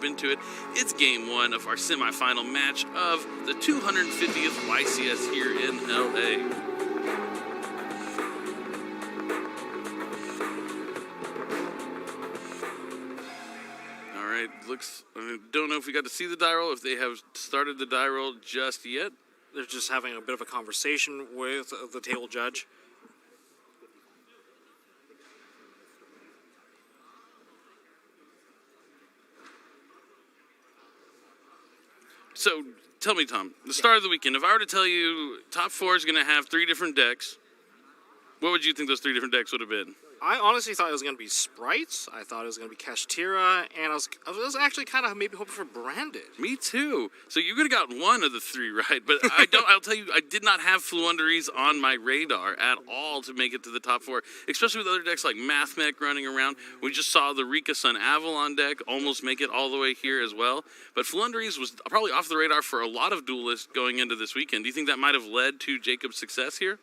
into it. It's game one of our semifinal match of the 250th YCS here in LA. All right, I don't know if we got to see the die roll, if they have started the die roll just yet. They're just having a bit of a conversation with the table judge. So, tell me, Tom, the start of the weekend, if I were to tell you top four is going to have 3 different decks, what would you think those 3 different decks would have been? I honestly thought it was going to be Sprites. I thought it was going to be Kashtira, and I was actually kind of maybe hoping for Branded. Me too. So you could have got one of the 3 right, but I'll tell you, I did not have Fluunderies on my radar at all to make it to the top 4, especially with other decks like Mathmech running around. We just saw the Rika Sun Avalon deck almost make it all the way here as well. But Fluunderies was probably off the radar for a lot of duelists going into this weekend. Do you think that might have led to Jacob's success here?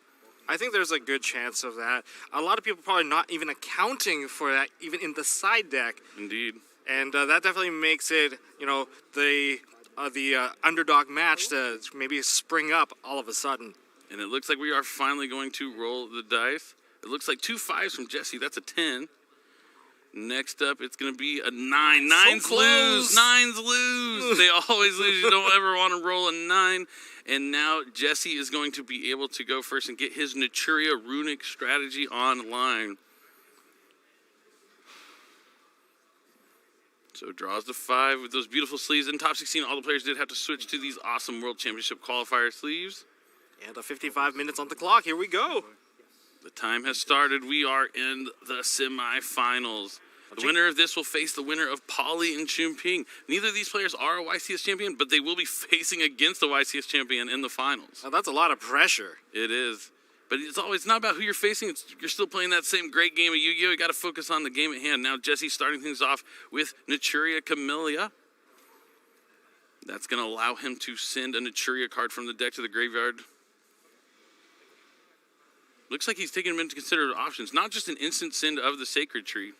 I think there's a good chance of that. A lot of people probably not even accounting for that, even in the side deck. Indeed. And that definitely makes it, the underdog match to maybe spring up all of a sudden. And it looks like we are finally going to roll the dice. It looks like 2 5s from Jesse. That's a 10. Next up, it's going to be a 9. Nines lose. Nines lose. They always lose. You don't ever want to roll a 9. And now Jesse is going to be able to go first and get his Naturia runic strategy online. So draws the 5 with those beautiful sleeves. In top 16, all the players did have to switch to these awesome World Championship qualifier sleeves. And 55 minutes on the clock. Here we go. The time has started. We are in the semifinals. The winner of this will face the winner of Polly and Chumping. Neither of these players are a YCS champion, but they will be facing against the YCS champion in the finals. Now that's a lot of pressure. It is. But it's not about who you're facing. You're still playing that same great game of Yu-Gi-Oh! You got to focus on the game at hand. Now Jesse's starting things off with Naturia Camellia. That's going to allow him to send a Naturia card from the deck to the graveyard. Looks like he's taking them into considered options, not just an instant send of the Sacred Tree.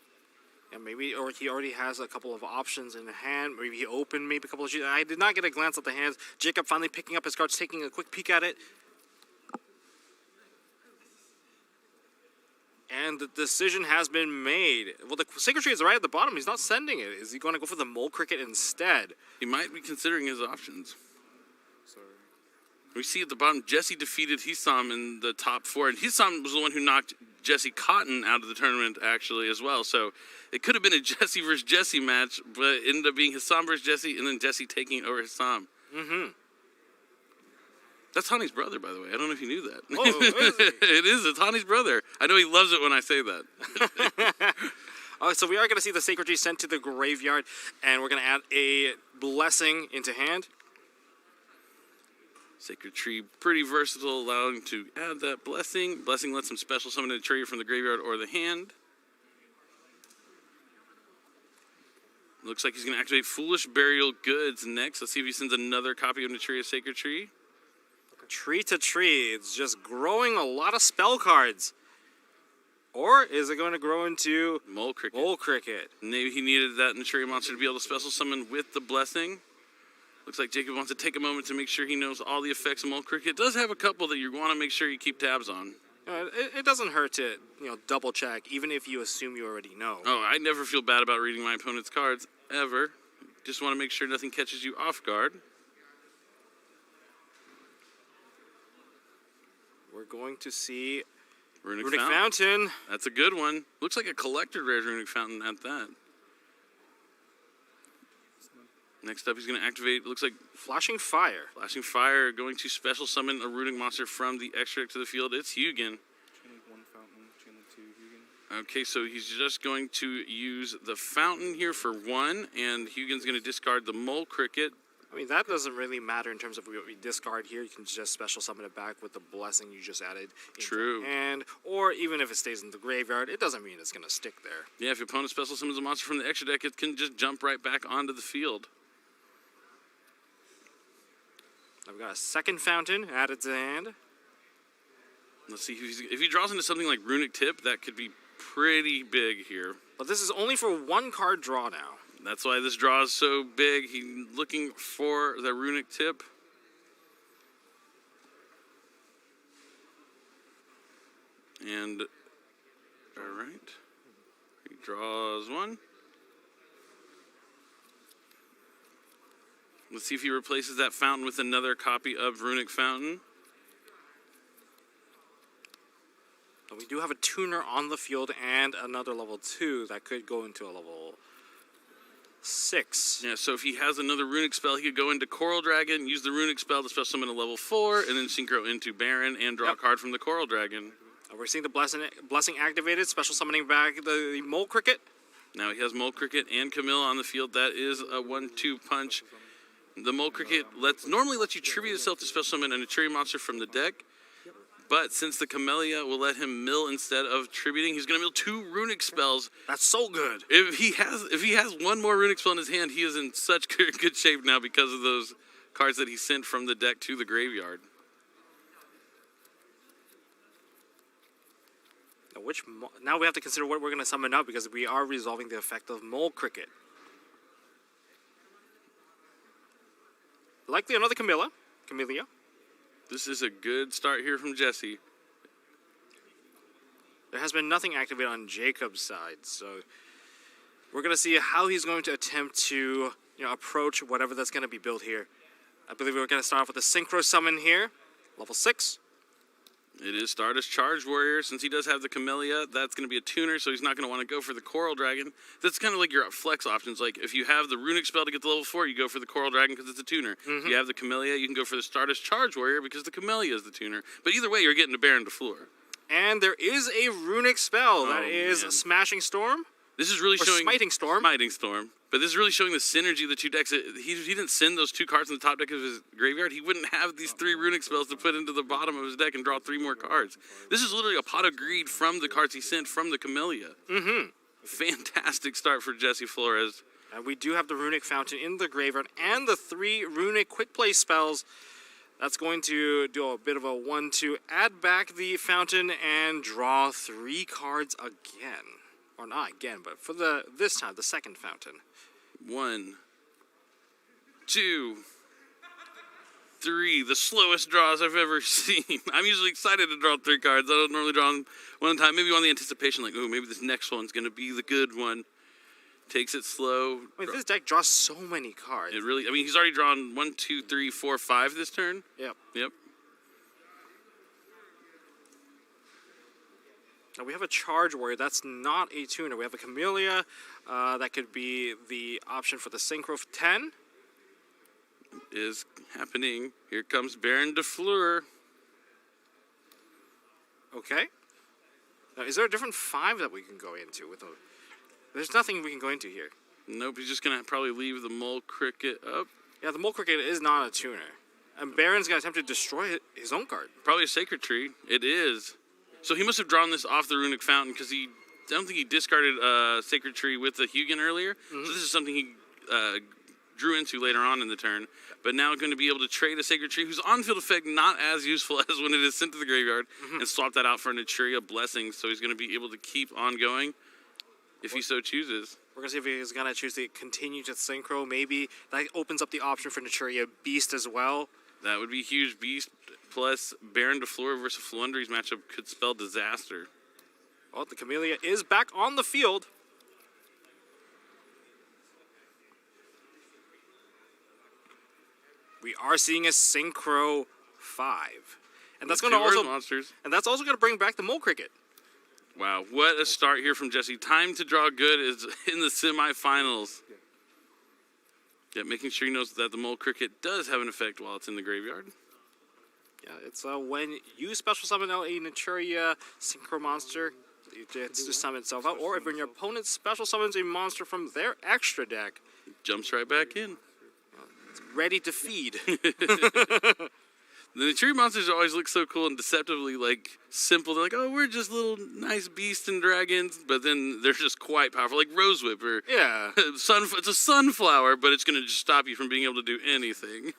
Yeah, maybe, or he already has a couple of options in hand. Maybe he opened maybe a couple of sheets. I did not get a glance at the hands. Jacob finally picking up his cards, taking a quick peek at it. And the decision has been made. Well, the Sacred Tree is right at the bottom. He's not sending it. Is he going to go for the Mole Cricket instead? He might be considering his options. We see at the bottom, Jesse defeated Hisam in the top 4, and Hisam was the one who knocked Jesse Cotton out of the tournament, actually, as well. So it could have been a Jesse versus Jesse match, but it ended up being Hisam versus Jesse, and then Jesse taking over Hisam. Mm-hmm. That's Tani's brother, by the way. I don't know if you knew that. Oh, is he? It is. It's Tani's brother. I know he loves it when I say that. So we are going to see the Sacred Tree sent to the graveyard, and we're going to add a blessing into hand. Sacred Tree, pretty versatile, allowing to add that blessing. Blessing lets him special summon a tree from the graveyard or the hand. Looks like he's going to activate Foolish Burial Goods next. Let's see if he sends another copy of Naturia's Sacred Tree. Tree to tree, it's just growing a lot of spell cards. Or is it going to grow into Mole Cricket? Mole Cricket. Maybe he needed that Naturia monster to be able to special summon with the blessing. Looks like Jacob wants to take a moment to make sure he knows all the effects of Mole Cricket. It does have a couple that you want to make sure you keep tabs on. It doesn't hurt to double check, even if you assume you already know. Oh, I never feel bad about reading my opponent's cards, ever. Just want to make sure nothing catches you off guard. We're going to see Runic Fountain. That's a good one. Looks like a collector rare Runic Fountain at that. Next up, he's going to activate, looks like... Flashing Fire. Flashing Fire, going to special summon a runic monster from the extra deck to the field. It's Hugin. Chain link 1 Fountain, chain link 2 Hugin. Okay, so he's just going to use the Fountain here for 1, and Hugin's going to discard the Mole Cricket. I mean, that doesn't really matter in terms of what we discard here. You can just special summon it back with the blessing you just added. True. And or even if it stays in the graveyard, it doesn't mean it's going to stick there. Yeah, if your opponent special summons a monster from the extra deck, it can just jump right back onto the field. I've got a second Fountain added to the hand. Let's see, if he draws into something like Runic Tip, that could be pretty big here. But this is only for 1 card draw now. That's why this draw is so big. He's looking for the runic tip. And, all right. He draws one. Let's see if he replaces that fountain with another copy of Runic Fountain. We do have a tuner on the field and another level 2 that could go into a level 6. Yeah, so if he has another Runic spell, he could go into Coral Dragon, use the Runic spell to special summon a level 4, and then synchro into Baron and draw a card from the Coral Dragon. We're seeing the blessing activated, special summoning back the Mole Cricket. Now he has Mole Cricket and Camille on the field. That is a 1-2 punch. The Mole Cricket normally lets you tribute itself to special summon an Etruria monster from the deck. But since the Camellia will let him mill instead of tributing, he's going to mill 2 runic spells. That's so good. If he has one more runic spell in his hand, he is in such good shape now because of those cards that he sent from the deck to the graveyard. Now we have to consider what we're going to summon up because we are resolving the effect of Mole Cricket. Likely another Camellia. This is a good start here from Jesse. There has been nothing activated on Jacob's side, so we're going to see how he's going to attempt to approach whatever that's going to be built here. I believe we're going to start off with a synchro summon here, level 6. It is Stardust Charge Warrior. Since he does have the Camellia, that's going to be a tuner, so he's not going to want to go for the Coral Dragon. That's kind of like your flex options. Like, if you have the Runic spell to get to level 4, you go for the Coral Dragon because it's a tuner. If you have the Camellia, you can go for the Stardust Charge Warrior because the Camellia is the tuner. But either way, you're getting to Baron to Floor. And there is a Runic spell. That is Smashing Storm. This is really showing... Smiting Storm. Smiting Storm. But this is really showing the synergy of the two decks. He didn't send those 2 cards in the top deck of his graveyard. He wouldn't have these 3 runic spells to put into the bottom of his deck and draw 3 more cards. This is literally a pot of greed from the cards he sent from the Camellia. Fantastic start for Jesse Flores. And we do have the Runic Fountain in the graveyard and the 3 Runic Quick Play spells. That's going to do a bit of a 1-2. Add back the Fountain and draw 3 cards again. Or not again, but for this time, the second Fountain. 1, 2, 3. The slowest draws I've ever seen. I'm usually excited to draw 3 cards. I don't normally draw them one at a time. Maybe on the anticipation, like, oh, maybe this next one's going to be the good one. Takes it slow. I mean, this deck draws so many cards. It really, he's already drawn 1, 2, 3, 4, 5 this turn. Yep. Now we have a Charge Warrior. That's not a tuner. We have a Camellia. That could be the option for the Synchro 10. Is happening. Here comes Baron de Fleur. Okay. Now, is there a different 5 that we can go into? There's nothing we can go into here. Nope, he's just going to probably leave the Mole Cricket up. Yeah, the Mole Cricket is not a tuner. And Baron's going to attempt to destroy his own card. Probably a Sacred Tree. It is. So he must have drawn this off the Runic Fountain because I don't think he discarded Sacred Tree with the Hugin earlier. So this is something he drew into later on in the turn. But now going to be able to trade a Sacred Tree, whose on-field effect not as useful as when it is sent to the graveyard, and swap that out for an Etruria Blessing. So he's going to be able to keep on going if he so chooses. We're going to see if he's going to choose to continue to Synchro. Maybe that opens up the option for Etruria Beast as well. That would be huge. Beast plus Baron de Fleur versus Flundry's matchup could spell disaster. Well, the Camellia is back on the field. We are seeing a Synchro 5. And that's going to also monsters. And that's also going to bring back the Mole Cricket. Wow, what a start here from Jesse. Time to draw good is in the semifinals. Yeah, making sure he knows that the Mole Cricket does have an effect while it's in the graveyard. Yeah, it's when you special summon out a Etruria Synchro monster, it gets to summon itself out. Or if your opponent special summons a monster from their extra deck, jumps right back in. It's ready to feed. The Etruria monsters always look so cool and deceptively simple. They're like, oh, we're just little nice beasts and dragons, but then they're just quite powerful, like Rose Whip or it's a sunflower, but it's going to just stop you from being able to do anything.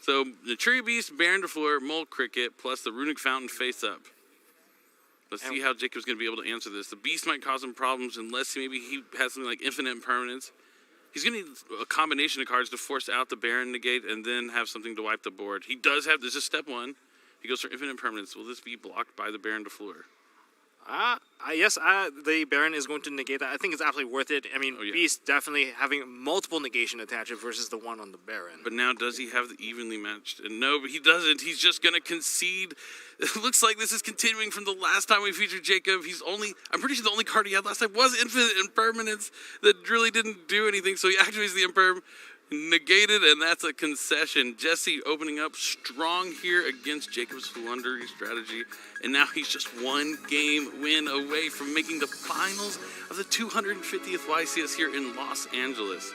So the Etruria Beast, Baron de Fleur, Mole Cricket, plus the Runic Fountain face up. Let's see how Jacob's going to be able to answer this. The Beast might cause him problems unless maybe he has something like Infinite Impermanence. He's going to need a combination of cards to force out the Baron negate and then have something to wipe the board. He does have, this is step 1. He goes for infinite permanence. Will this be blocked by the Baron to floor? Yes, the Baron is going to negate that. I think it's absolutely worth it. I mean, Beast definitely having multiple negation attached versus the one on the Baron. But now, does he have the evenly matched? And no, but he doesn't. He's just going to concede. It looks like this is continuing from the last time we featured Jacob. I'm pretty sure the only card he had last time was infinite impermanence that really didn't do anything. So he activates the imperm, negated, and that's a concession. Jesse opening up strong here against Jacob's Flundery strategy. And now he's just 1 game win away from making the finals of the 250th YCS here in Los Angeles.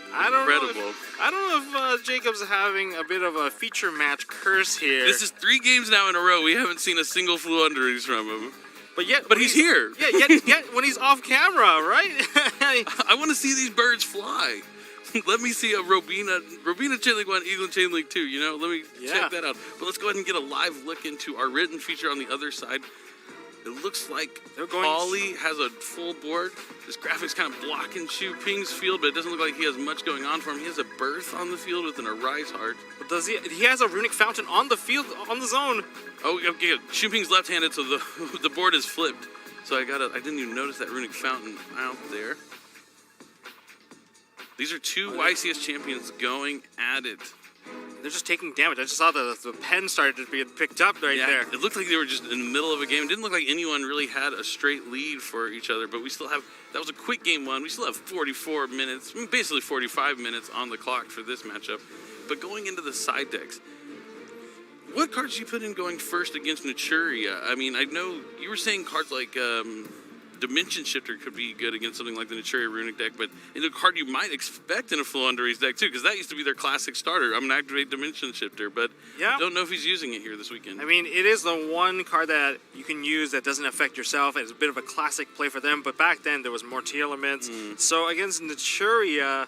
Incredible. I don't know if Jacob's having a bit of a feature match curse here. This is 3 games now in a row. We haven't seen a single Flunderies from him. But he's here. Yeah, yet when he's off camera, right? I want to see these birds fly. Let me see a Robina Chain Link 1, Eagle Chain Link 2, you know? Let me check that out. But let's go ahead and get a live look into our written feature on the other side. It looks like Ollie has a full board. This graphic's kind of blocking Shu Ping's field, but it doesn't look like he has much going on for him. He has a Birth on the field with an Arise Heart. But does he? He has a Runic Fountain on the field, on the zone. Oh, okay. Shu Ping's left-handed, so the board is flipped. So I didn't even notice that Runic Fountain out there. These are 2 YCS champions going at it. They're just taking damage. I just saw the pen started to be picked up there. It looked like they were just in the middle of a game. It didn't look like anyone really had a straight lead for each other, but we still have, that was a quick game 1. We still have 44 minutes, basically 45 minutes on the clock for this matchup. But going into the side decks, what cards do you put in going first against Naturia? I mean, I know you were saying cards like Dimension Shifter could be good against something like the Naturia Runic deck, but it's a card you might expect in a Flunderies deck too, because that used to be their classic starter. I'm going to activate Dimension Shifter, but I don't know if he's using it here this weekend. I mean, it is the one card that you can use that doesn't affect yourself. It's a bit of a classic play for them, but back then there was more T elements. So against Naturia,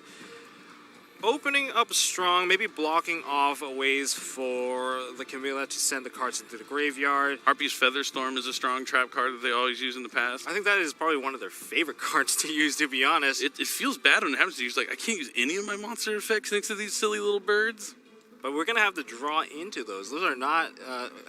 opening up strong, maybe blocking off ways for the Camilla to send the cards into the graveyard. Harpy's Featherstorm is a strong trap card that they always use in the past. I think that is probably one of their favorite cards to use, to be honest. It feels bad when it happens to you. It's like, I can't use any of my monster effects next to these silly little birds. But we're going to have to draw into those. Those are not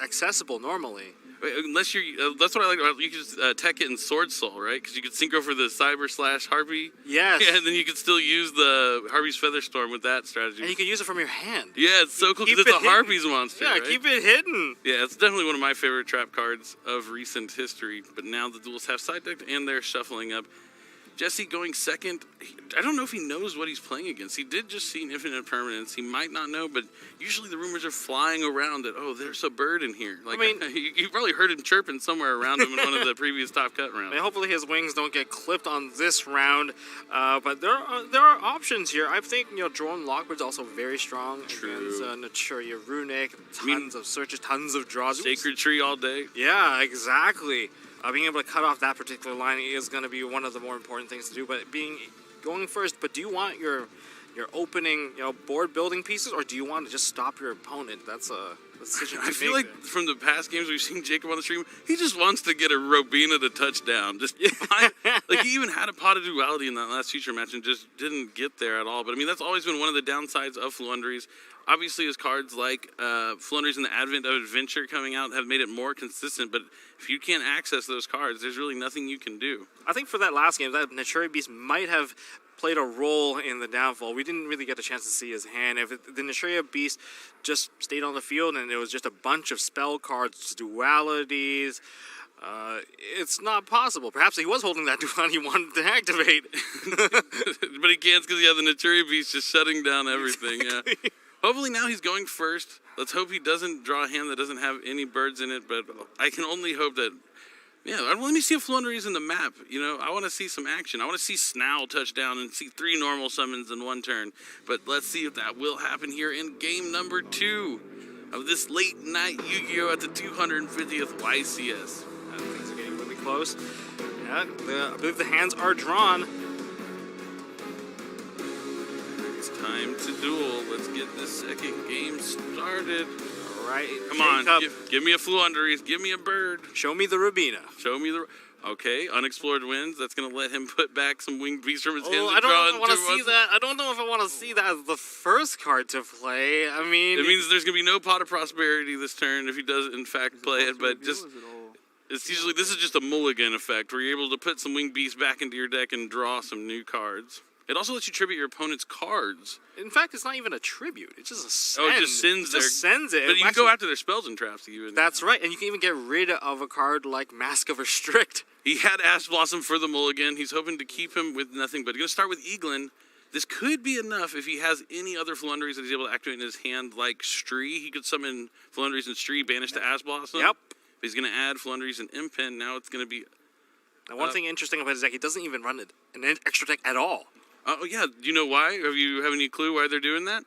accessible normally. Unless you're, that's what I like about, you can just tech it in swordsoul, right? Because you could synchro for the Cyber/Harpy. Yes. Yeah, and then you could still use the Harpy's Featherstorm with that strategy. And you can use it from your hand. Yeah, it's so cool because it's a Harpy's monster. Yeah, right? keep it hidden. Yeah, it's definitely one of my favorite trap cards of recent history. But now the duels have side decked and they're shuffling up. Jesse going second. I don't know if he knows what he's playing against. He did just see an infinite permanence. He might not know, but usually the rumors are flying around that, oh, there's a bird in here. Like, I mean, you probably heard him chirping somewhere around him in one of the previous top cut rounds. I mean, hopefully his wings don't get clipped on this round. But there are options here. I think, Drone Lockbird's also very strong. True. Against Naturia Runic, tons of searches, tons of draws. Sacred Tree all day. Yeah, exactly. Being able to cut off that particular line is going to be one of the more important things to do. But going first, but do you want your opening board building pieces, or do you want to just stop your opponent? That's a decision to make. I feel like from the past games we've seen Jacob on the stream, he just wants to get a Robina to touchdown. Just like he even had a pot of duality in that last feature match and just didn't get there at all. But I mean, that's always been one of the downsides of Flunderies. Obviously, his cards like Flunderies and the advent of Adventure coming out have made it more consistent, but if you can't access those cards, there's really nothing you can do. I think for that last game, that Naturia Beast might have played a role in the downfall. We didn't really get a chance to see his hand. If the Naturia Beast just stayed on the field and it was just a bunch of spell cards, dualities, it's not possible. Perhaps he was holding that duality he wanted to activate. But he can't because he has the Naturia Beast just shutting down everything. Exactly. Yeah. Hopefully now he's going first. Let's hope he doesn't draw a hand that doesn't have any birds in it, but I can only hope that, let me see if Flunderies in the map. I want to see some action. I want to see Snowl touchdown and see 3 normal summons in one turn. But let's see if that will happen here in game number 2 of this late night Yu-Gi-Oh! At the 250th YCS. Things are getting really close. Yeah, I believe the hands are drawn. Time to duel. Let's get this second game started. All right. Come on. Give me a Flunderies. Give me a bird. Show me the Rubina. Show me the... Okay, unexplored wins. That's going to let him put back some winged beasts from his hand. Oh, I don't know if I want to see that. I don't know if I want to see that as the first card to play. I mean, it means there's going to be no pot of prosperity this turn if he does in fact play it, but just it's usually this is just a mulligan effect where you're able to put some winged beasts back into your deck and draw some new cards. It also lets you tribute your opponent's cards. In fact, it's not even a tribute. It's just a send. Oh, it just sends sends it. But you can go after their spells and traps even. That's right, and you can even get rid of a card like Mask of Restrict. He had Ash Blossom for the mulligan. He's hoping to keep him with nothing, but he's going to start with Eaglin. This could be enough if he has any other Flunderies that he's able to activate in his hand, like Stree. He could summon Flunderies and Stree, banish to Ash Blossom. Yep. He's going to add Flunderies and Impin. Now it's going to be... Now, one thing interesting about his deck, he doesn't even run an extra deck at all. Oh, yeah. Do you know why? Have you have any clue why they're doing that?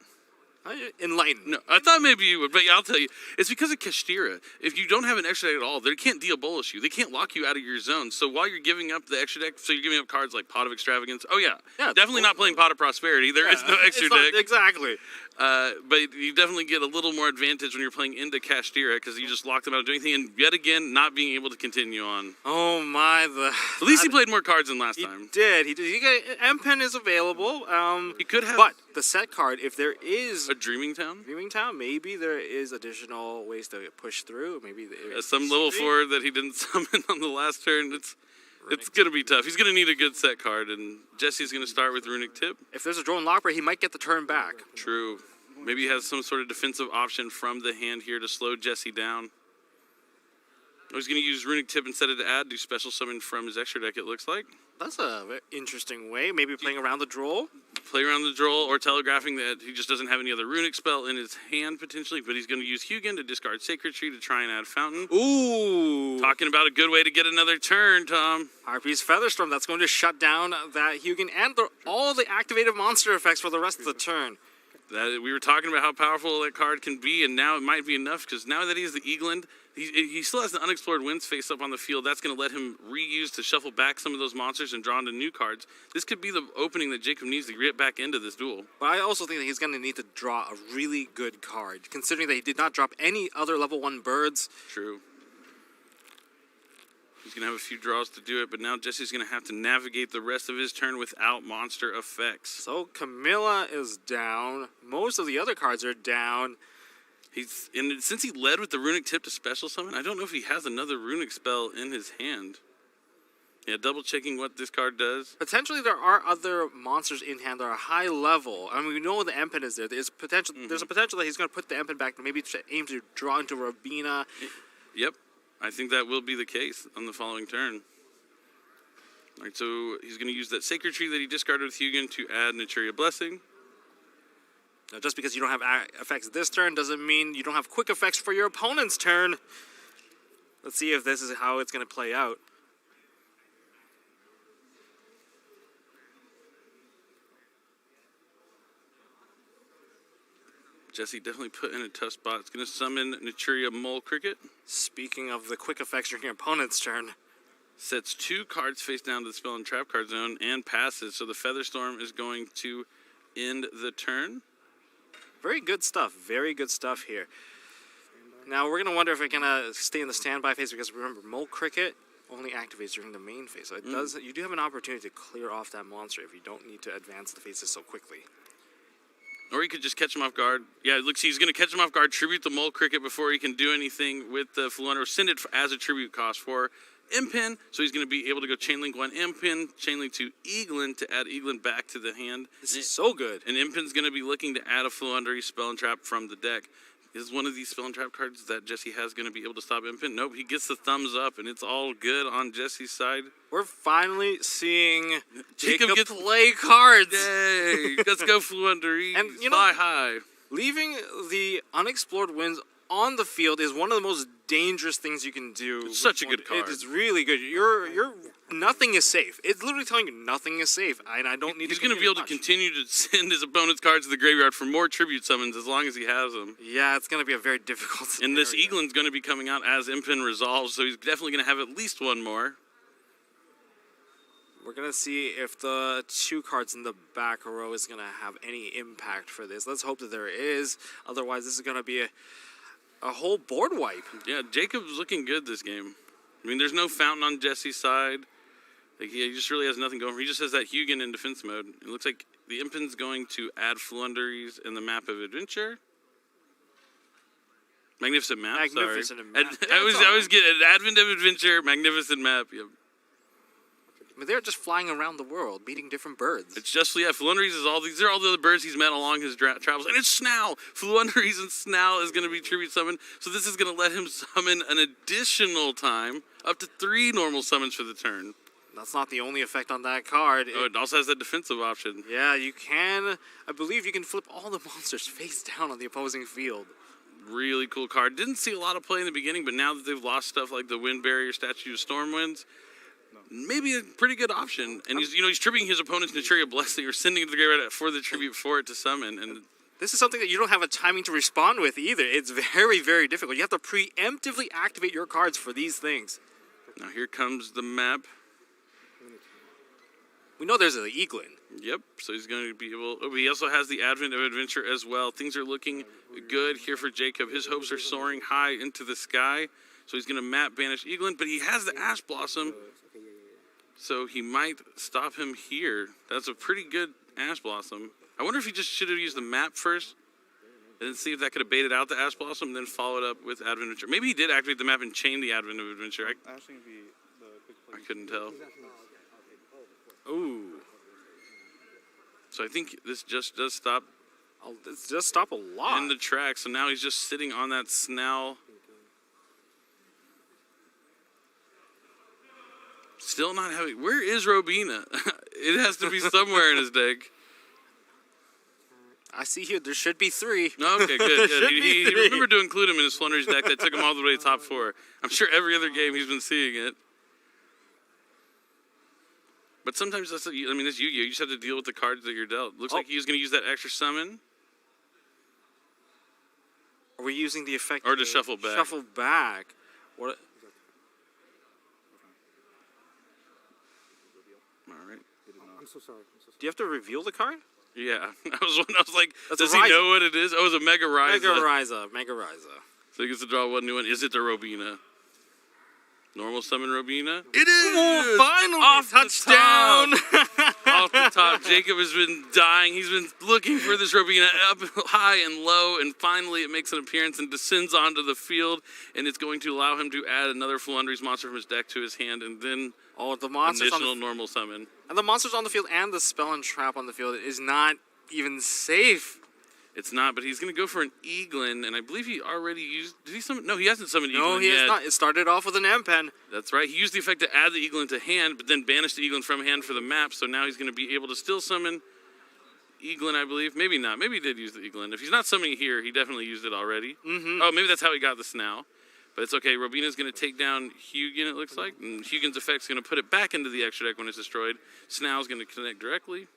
Enlightened. No, I thought maybe you would, but yeah, I'll tell you. It's because of Kashtira. If you don't have an extra deck at all, they can't deabolish you. They can't lock you out of your zone. So while you're giving up the extra deck, so you're giving up cards like Pot of Extravagance. Oh, yeah. Definitely not playing Pot of Prosperity. There is no extra deck. Exactly. But you definitely get a little more advantage when you're playing into Kashtira because you just locked them out of doing anything, and yet again, not being able to continue on. Oh, my. At least he played more cards than last time. He did. M-Pen is available. He could have... But the set card, if there is... A Dreaming Town? Dreaming Town, maybe there is additional ways to push through. Maybe some level 4 that he didn't summon on the last turn. It's going to be tough. He's going to need a good set card, and Jesse's going to start with Runic Tip. If there's a Drone Lockbreak, he might get the turn back. True. Maybe he has some sort of defensive option from the hand here to slow Jesse down. He's going to use Runic Tip instead of to add, do special summon from his extra deck, it looks like. That's a very interesting way. Maybe playing around the Droll. Play around the Droll or telegraphing that he just doesn't have any other Runic spell in his hand, potentially, but he's going to use Hugin to discard Sacred Tree to try and add Fountain. Ooh! Talking about a good way to get another turn, Tom. Harpy's Featherstorm, that's going to shut down that Hugin and all the activated monster effects for the rest of the turn. We were talking about how powerful that card can be, and now it might be enough, because now that he has the Eagland, he still has the Unexplored Winds face up on the field. That's going to let him reuse to shuffle back some of those monsters and draw into new cards. This could be the opening that Jacob needs to get back into this duel. But I also think that he's going to need to draw a really good card, considering that he did not drop any other level 1 birds. True. He's going to have a few draws to do it, but now Jesse's going to have to navigate the rest of his turn without monster effects. So Camilla is down. Most of the other cards are down. And since he led with the Runic Tip to special summon, I don't know if he has another Runic spell in his hand. Yeah, double checking what this card does. Potentially there are other monsters in hand that are high level. I mean, we know the M-Pen is there. There's potential. There's a potential that he's going to put the M-Pen back and maybe aim to draw into Rabina. Yep. I think that will be the case on the following turn. All right, so he's going to use that Sacred Tree that he discarded with Hugin to add Naturia Blessing. Now, just because you don't have effects this turn doesn't mean you don't have quick effects for your opponent's turn. Let's see if this is how it's going to play out. Jesse definitely put in a tough spot. It's going to summon Naturia Mole Cricket. Speaking of the quick effects during your opponent's turn. Sets 2 cards face down to the spell and trap card zone and passes. So the Featherstorm is going to end the turn. Very good stuff. Very good stuff here. Now we're going to wonder if we're going to stay in the standby phase because remember, Mole Cricket only activates during the main phase. So it does. You do have an opportunity to clear off that monster if you don't need to advance the phases so quickly. Or he could just catch him off guard. Yeah, it looks he's going to catch him off guard, tribute the Mole Cricket before he can do anything with the Flunder, or send it as a tribute cost for Impin. So he's going to be able to go Chainlink 1 Impin, Chainlink 2 Eaglin to add Eaglin back to the hand. This is so good. And Impin's going to be looking to add a Flundery Spell and Trap from the deck. Is one of these Spell and Trap cards that Jesse has going to be able to stop Impin? Nope, he gets the thumbs up, and it's all good on Jesse's side. We're finally seeing Jacob play cards. Yay! Let's go Flundery. And fly high. Leaving the Unexplored Winds on the field is one of the most dangerous things you can do. It's such a good card. It is really good. You're nothing is safe. It's literally telling you nothing is safe, and I don't need. He's going to be able to continue to send his opponent's cards to the graveyard for more tribute summons as long as he has them. Yeah, it's going to be a very difficult scenario. And this Eaglin's going to be coming out as Impin resolves, so he's definitely going to have at least one more. We're going to see if the 2 cards in the back row is going to have any impact for this. Let's hope that there is. Otherwise, this is going to be a whole board wipe. Yeah, Jacob's looking good this game. I mean, there's no fountain on Jesse's side. Like, he just really has nothing going for him. He just has that Hugin in defense mode. It looks like the Impin's going to add flunderies in the map of adventure. Magnificent map. Magnificent sorry. map. Yeah, I always get an Advent of Adventure, magnificent map. Yep. I mean, they're just flying around the world, meeting different birds. It's just flunderies is all these. These are all the other birds he's met along his travels, and it's Snau. Flunderies and Snau is going to be tribute summoned, so this is going to let him summon an additional time, up to 3 normal summons for the turn. That's not the only effect on that card. Oh, it also has that defensive option. Yeah, you can. I believe you can flip all the monsters face down on the opposing field. Really cool card. Didn't see a lot of play in the beginning, but now that they've lost stuff like the Wind Barrier, Statue of Stormwinds, maybe a pretty good option. And he's tributing his opponent's Naturia Blessing or sending it to the graveyard for the tribute for it to summon. And this is something that you don't have a timing to respond with either. It's very, very difficult. You have to preemptively activate your cards for these things. Now here comes the map. We know there's an Eaglin. Yep, so he's going to be able... Oh, he also has the Advent of Adventure as well. Things are looking good here for Jacob. His hopes are soaring high into the sky. So he's going to map Banish Eaglin, but he has the Ash Blossom. So he might stop him here. That's a pretty good Ash Blossom. I wonder if he just should have used the map first and then see if that could have baited out the Ash Blossom and then followed up with Advent of Adventure. Maybe he did activate the map and chain the Advent of Adventure. I couldn't tell. Ooh. So I think this just does stop. This does stop a lot. In the track. So now he's just sitting on that Snau. Still not having. Where is Robina? It has to be somewhere in his deck. I see here there should be 3. Okay, good. He remembered to include him in his Flunderies deck that took him all the way to top 4. I'm sure every other game he's been seeing it. But sometimes that's, this Yugioh, you just have to deal with the cards that you're dealt. Looks like he was going to use that extra summon. Are we using the effect? Or to shuffle back. Shuffle back. What? All right. I'm so sorry. Do you have to reveal the card? Yeah. I was like, That's does a he Ryza. know what it is? Oh, it's a Mega Ryza. Mega Ryza. So he gets to draw one new one. Is it the Robina? Normal summon Robina? It is! Finally! Off touchdown! Off the top. Jacob has been dying. He's been looking for this Robina up high and low, and finally it makes an appearance and descends onto the field, and it's going to allow him to add another Flunderies monster from his deck to his hand, and then the monsters additional normal summon. And the monsters on the field and the spell and trap on the field is not even safe. It's not, but he's going to go for an Eaglin, and I believe he already used... Did he summon? No, he hasn't summoned Eaglin yet. No, he has not. It started off with an M-Pen. That's right. He used the effect to add the Eaglin to hand, but then banished the Eaglin from hand for the map, so now he's going to be able to still summon Eaglin, I believe. Maybe not. Maybe he did use the Eaglin. If he's not summoning here, he definitely used it already. Oh, maybe that's how he got the Snau. But it's okay. Robina's going to take down Hugin, it looks like, and Hugin's effect's going to put it back into the extra deck when it's destroyed. Snau's going to connect directly.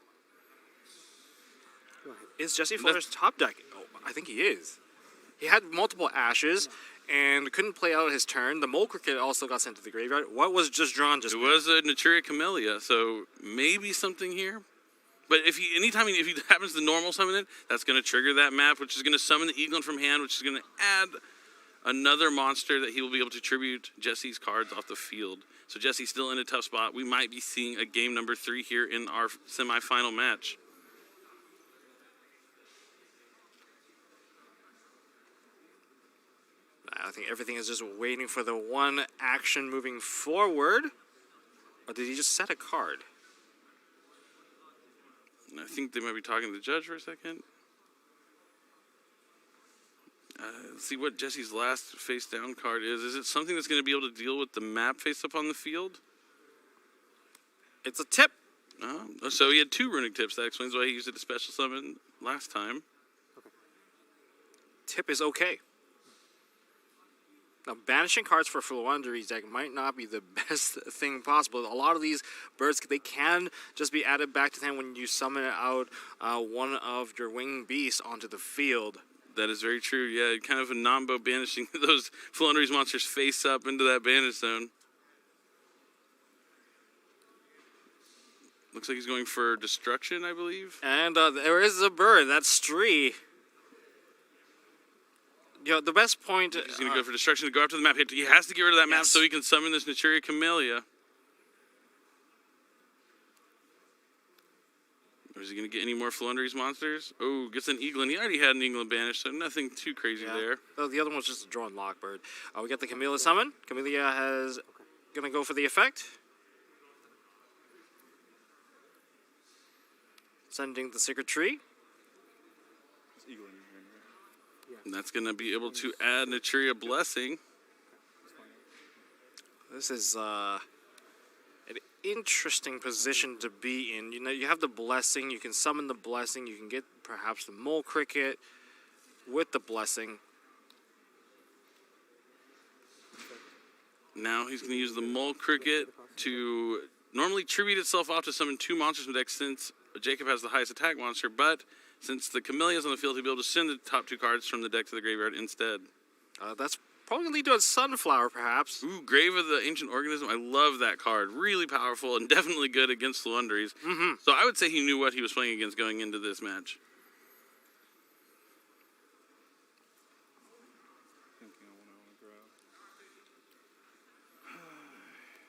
Is Jesse Fuller's top deck? Oh, I think he is. He had multiple ashes and couldn't play out his turn. The Mole Cricket also got sent to the graveyard. What was just drawn just It was a Naturia Camellia, so maybe something here. But if he happens to normal summon it, that's going to trigger that map, which is going to summon the Eaglin from hand, which is going to add another monster that he will be able to tribute Jesse's cards off the field. So Jesse's still in a tough spot. We might be seeing a game number 3 here in our semifinal match. I think everything is just waiting for the one action moving forward. Or did he just set a card? I think they might be talking to the judge for a second. Let's see what Jesse's last face down card is. Is it something that's going to be able to deal with the map face up on the field? It's a tip. So he had 2 runic tips. That explains why he used it to special summon last time. Tip is okay. Now, banishing cards for Flunderies deck might not be the best thing possible. A lot of these birds, they can just be added back to hand when you summon out one of your winged beasts onto the field. That is very true. Yeah, kind of a Nambo banishing those Flunderies monsters face up into that banish zone. Looks like he's going for destruction, I believe. And there is a bird. That's Stree. the best point. He's going to go for destruction to go after the map. He has to get rid of that map Yes. so he can summon this Naturia Camellia. Or is he going to get any more Flunderies monsters? Oh, gets an Eaglin. He already had an Eaglin banished, so nothing too crazy there. Oh, the other one's just a drawn Lockbird. We got the Camellia summon. Camellia has going to go for the effect. Sending the Secret Tree. It's Eagle in your hand, right? And that's going to be able to add Naturia Blessing. This is an interesting position to be in. You have the Blessing. You can summon the Blessing. You can get perhaps the Mole Cricket with the Blessing. Now he's going to use the Mole Cricket to normally tribute itself off to summon 2 monsters from the deck since Jacob has the highest attack monster, but since the Camellia is on the field, he'll be able to send the top 2 cards from the deck to the graveyard instead. That's probably going to lead to a Sunflower, perhaps. Ooh, Grave of the Ancient Organism. I love that card. Really powerful and definitely good against Flunderies. So I would say he knew what he was playing against going into this match. Thinking of one I want to grab.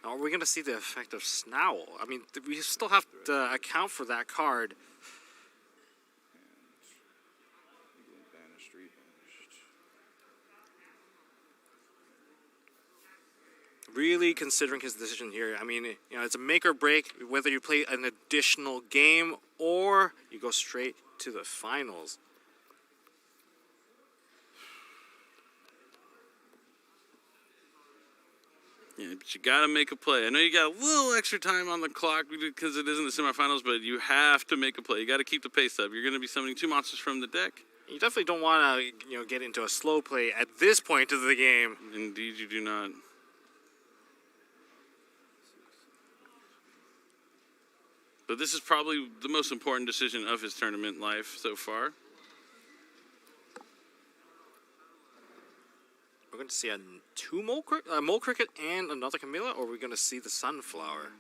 Are we going to see the effect of Snowl? I mean, we still have to account for that card. Eagle banished, rebanished. Really considering his decision here. I mean, it's a make or break whether you play an additional game or you go straight to the finals. Yeah, but you got to make a play. I know you got a little extra time on the clock because it isn't the semifinals, but you have to make a play. You got to keep the pace up. You're going to be summoning 2 monsters from the deck. You definitely don't want to, get into a slow play at this point of the game. Indeed, you do not. But this is probably the most important decision of his tournament life so far. We're going to see a Mole Cricket and another Camellia, or are we going to see the Sunflower?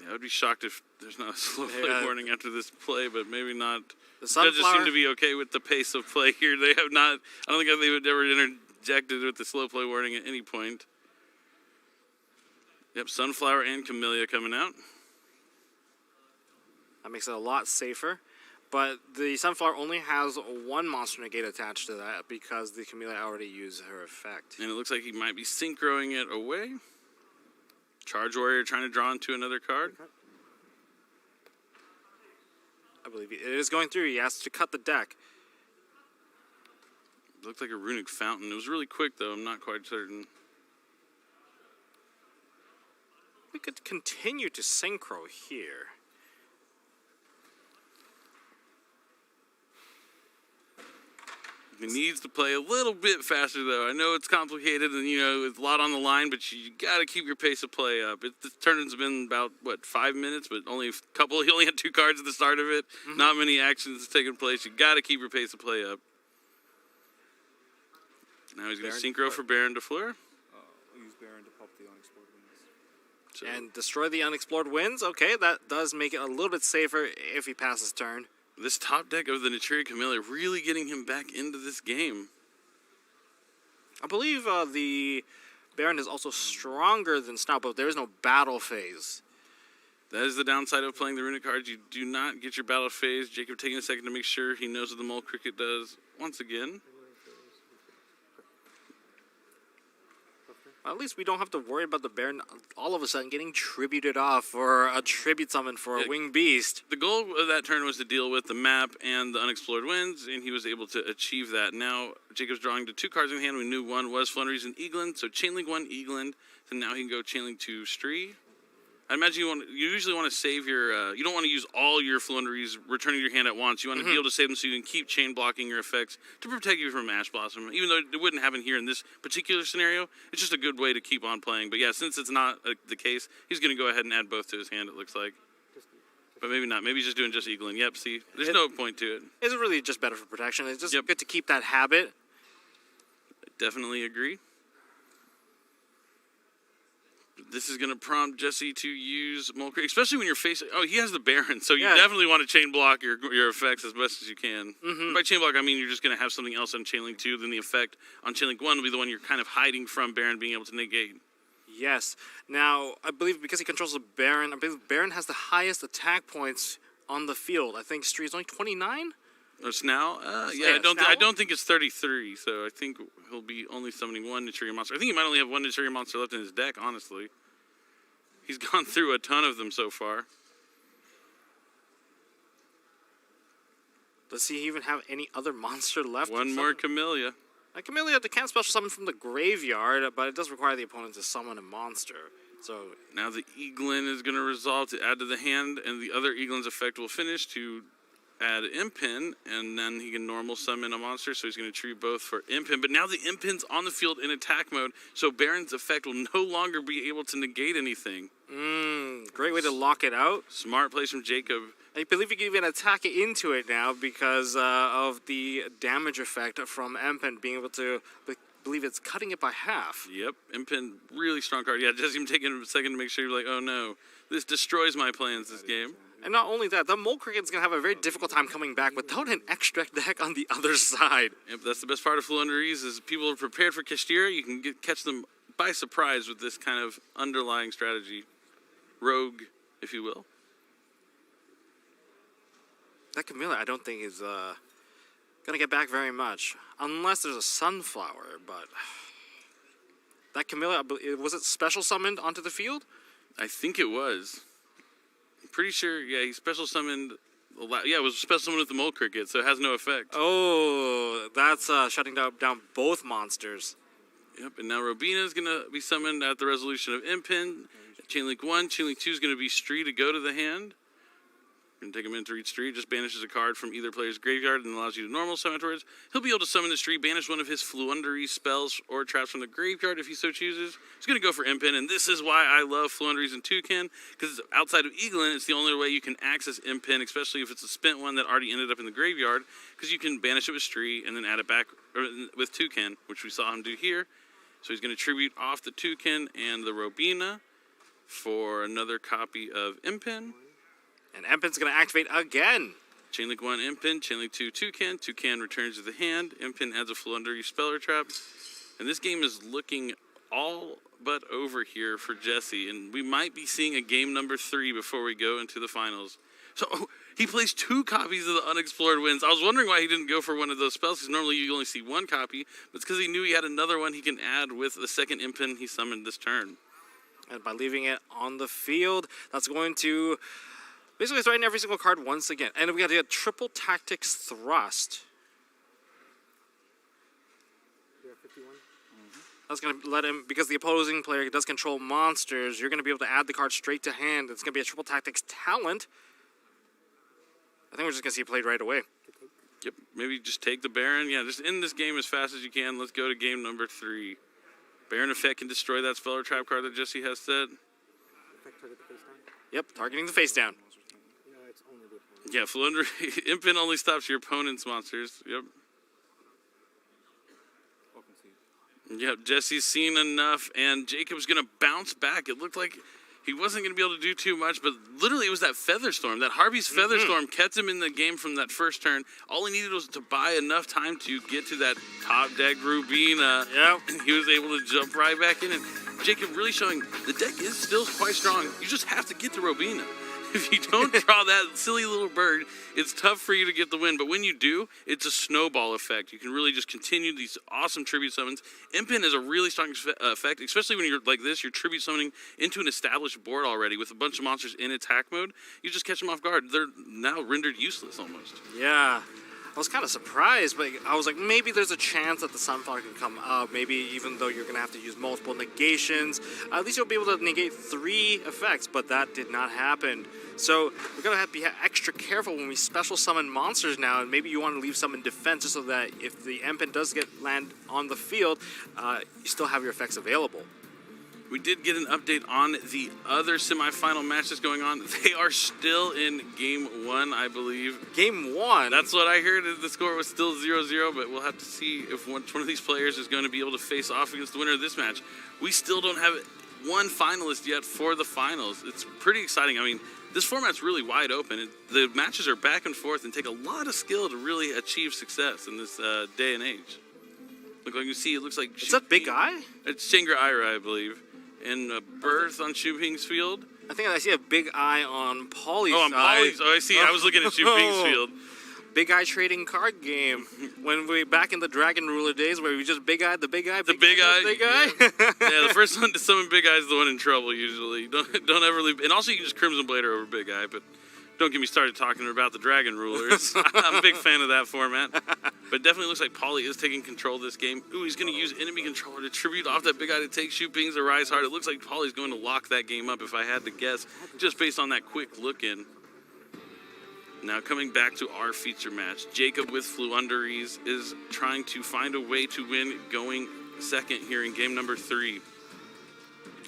Yeah, I would be shocked if there's not a slow play warning after this play, but maybe not. The Judges Sunflower seem to be okay with the pace of play here. They have not. I don't think they've ever interjected with the slow play warning at any point. Yep, Sunflower and Camellia coming out. That makes it a lot safer. But the Sunflower only has 1 monster negate attached to that because the Camellia already used her effect. And it looks like he might be synchroing it away. Charge Warrior trying to draw into another card. I believe it is going through. He has to cut the deck. Looked like a Runic Fountain. It was really quick, though. I'm not quite certain. We could continue to synchro here. He needs to play a little bit faster, though. I know it's complicated and, it's a lot on the line, but you got to keep your pace of play up. This tournament's been about, 5 minutes, but only a couple. He only had 2 cards at the start of it. Not many actions taking place. You got to keep your pace of play up. Now he's going to synchro for Baron de Fleur. Use Baron to pop the unexplored winds. So, And destroy the unexplored winds. Okay, that does make it a little bit safer if he passes turn. this top deck of the Naturia Camellia really getting him back into this game. I believe the Baron is also stronger than Snout, but there is no battle phase. That is the downside of playing the runic cards. You do not get your battle phase. Jacob taking a second to make sure he knows what the Mole Cricket does once again. At least we don't have to worry about the Baron all of a sudden getting tributed off or a tribute summon for a winged beast. The goal of that turn was to deal with the map and the unexplored winds, and he was able to achieve that. Now, Jacob's drawing to 2 cards in hand. We knew one was Flunderies and Eagland, so Chainlink 1, Eagland. So now he can go Chainlink 2, Stree. I imagine you usually want to save your, you don't want to use all your Flunderies returning your hand at once. You want to be able to save them so you can keep chain blocking your effects to protect you from Ash Blossom. Even though it wouldn't happen here in this particular scenario, it's just a good way to keep on playing. But yeah, since it's not the case, he's going to go ahead and add both to his hand, it looks like. But maybe not. Maybe he's just doing just Eagling. Yep, see, there's no point to it. It's really just better for protection. It's just good to keep that habit. I definitely agree. this is going to prompt Jesse to use Mulcra, especially when you're facing... Oh, he has the Baron, so you Yeah. definitely want to chain block your effects as best as you can. Mhm. By chain block, I mean you're just going to have something else on Chain Link 2, then the effect on Chain Link 1 will be the one you're kind of hiding from Baron being able to negate. Yes. Now, I believe because he controls the Baron, I believe Baron has the highest attack points on the field. I think Street is only 29? Or Snao? Yeah, I Snao? don't think it's 33, so I think he'll be only summoning one Nichiria monster. I think he might only have one Nichiria monster left in his deck, honestly. He's gone through a ton of them so far. Does he even have any other monster left? One more Camellia. Camellia, they can't special summon from the graveyard, but it does require the opponent to summon a monster. So, Now the Eaglin is going to resolve to add to the hand, and the other Eaglin's effect will finish to add Impin, and then he can normal summon a monster, so he's going to treat both for Impin. But now the Impin's on the field in attack mode, so Baron's effect will no longer be able to negate anything. great way to lock it out. Smart plays from Jacob. I believe you can even attack it into it now because of the damage effect from Empin being able to... believe it's cutting it by half. Yep, Impin, really strong card. Yeah, just even taking a second to make sure you're like, oh no, this destroys my plans this game. And not only that, the Mole Cricket's going to have a very difficult time coming back without an extra deck on the other side. Yep, that's the best part of Flunderies is people are prepared for Kashtira. You can catch them by surprise with this kind of underlying strategy. Rogue, if you will. That Camilla, I don't think is going to get back very much. Unless there's a Sunflower, but... That Camilla, was it special summoned onto the field? I think it was. I'm pretty sure, yeah, he special summoned... Yeah, it was special summoned with the Mole Cricket, so it has no effect. Oh, that's shutting down both monsters. Yep, and now Robina is going to be summoned at the resolution of Impin. Chain Link 1, Chain Link 2 is going to be Stree to go to the hand. Going to take a minute to read Stree. Just banishes a card from either player's graveyard and allows you to normal summon afterwards. He'll be able to summon the Stree, banish one of his Flunderies spells or traps from the graveyard if he so chooses. He's going to go for Impin, and this is why I love Flunderies and Toucan, because outside of Eaglin, it's the only way you can access Impin, especially if it's a spent one that already ended up in the graveyard, because you can banish it with Stree and then add it back with Toucan, which we saw him do here. So he's going to tribute off the Toucan and the Robina for another copy of Impin. And Empin's going to activate again. Chain Link 1, Impin. Chain Link 2, Toucan. Toucan returns to the hand. Impin adds a Flundery Speller Trap. And this game is looking all but over here for Jesse. And we might be seeing a game number 3 before we go into the finals. So he plays 2 copies of the Unexplored Winds. I was wondering why he didn't go for one of those spells, because normally you only see 1 copy. But it's because he knew he had another one he can add with the second Impin he summoned this turn. And by leaving it on the field, that's going to... basically threaten every single card once again. And we got to get triple tactics thrust. That's going to let him, because the opposing player does control monsters, you're going to be able to add the card straight to hand. It's going to be a triple tactics talent. I think we're just going to see it played right away. Yep, maybe just take the Baron. Yeah, just end this game as fast as you can. Let's go to game number 3. Baron effect can destroy that Speller Trap card that Jesse has said. Yep, targeting the face down. Yeah, Flundery Impin only stops your opponent's monsters. Yep. Yep, Jesse's seen enough, and Jacob's going to bounce back. It looked like he wasn't going to be able to do too much, but literally it was that Featherstorm. That Harvey's Featherstorm kept him in the game from that first turn. All he needed was to buy enough time to get to that top deck Rubina. Yep. And he was able to jump right back in. And Jacob really showing the deck is still quite strong. You just have to get to Robina. If you don't draw that silly little bird, it's tough for you to get the win. But when you do, it's a snowball effect. You can really just continue these awesome tribute summons. Impin is a really strong effect, especially when you're like this. You're tribute summoning into an established board already with a bunch of monsters in attack mode. You just catch them off guard. They're now rendered useless almost. Yeah. I was kind of surprised, but I was like, maybe there's a chance that the Sunflower can come up. Maybe even though you're going to have to use multiple negations, at least you'll be able to negate 3 effects, but that did not happen. So we're going to have to be extra careful when we special summon monsters now, and maybe you want to leave some in defense just so that if the Empin does land on the field, you still have your effects available. We did get an update on the other semifinal match that's going on. They are still in game 1, I believe. Game 1? That's what I heard. The score was still 0-0, but we'll have to see if one of these players is going to be able to face off against the winner of this match. We still don't have one finalist yet for the finals. It's pretty exciting. I mean, this format's really wide open. The matches are back and forth and take a lot of skill to really achieve success in this day and age. Look, like you see, it looks like... Is that Big Eye? It's Shingra Ira, I believe. And Birth on Xu Ping's field. I think I see a Big Eye on Paulie's on side. Paulie's. Oh, I see. I was looking at Xu Ping's field. Big Eye trading card game. When we back in the Dragon Ruler days where we just Big Eye, the Big Eye, Big Eye. Yeah. Yeah, the first one to summon Big Eye is the one in trouble usually. Don't ever leave. And also you can just Crimson Blade her over Big Eye, but don't get me started talking about the Dragon Rulers. I'm a big fan of that format. But it definitely looks like Paulie is taking control of this game. Ooh, he's going to use enemy controller to tribute off that Big Eye to take Xu Ping's Arise Heart. It looks like Paulie's going to lock that game up if I had to guess, just based on that quick look in. Now coming back to our feature match, Jacob with Fluunderies is trying to find a way to win, going second here in game number 3.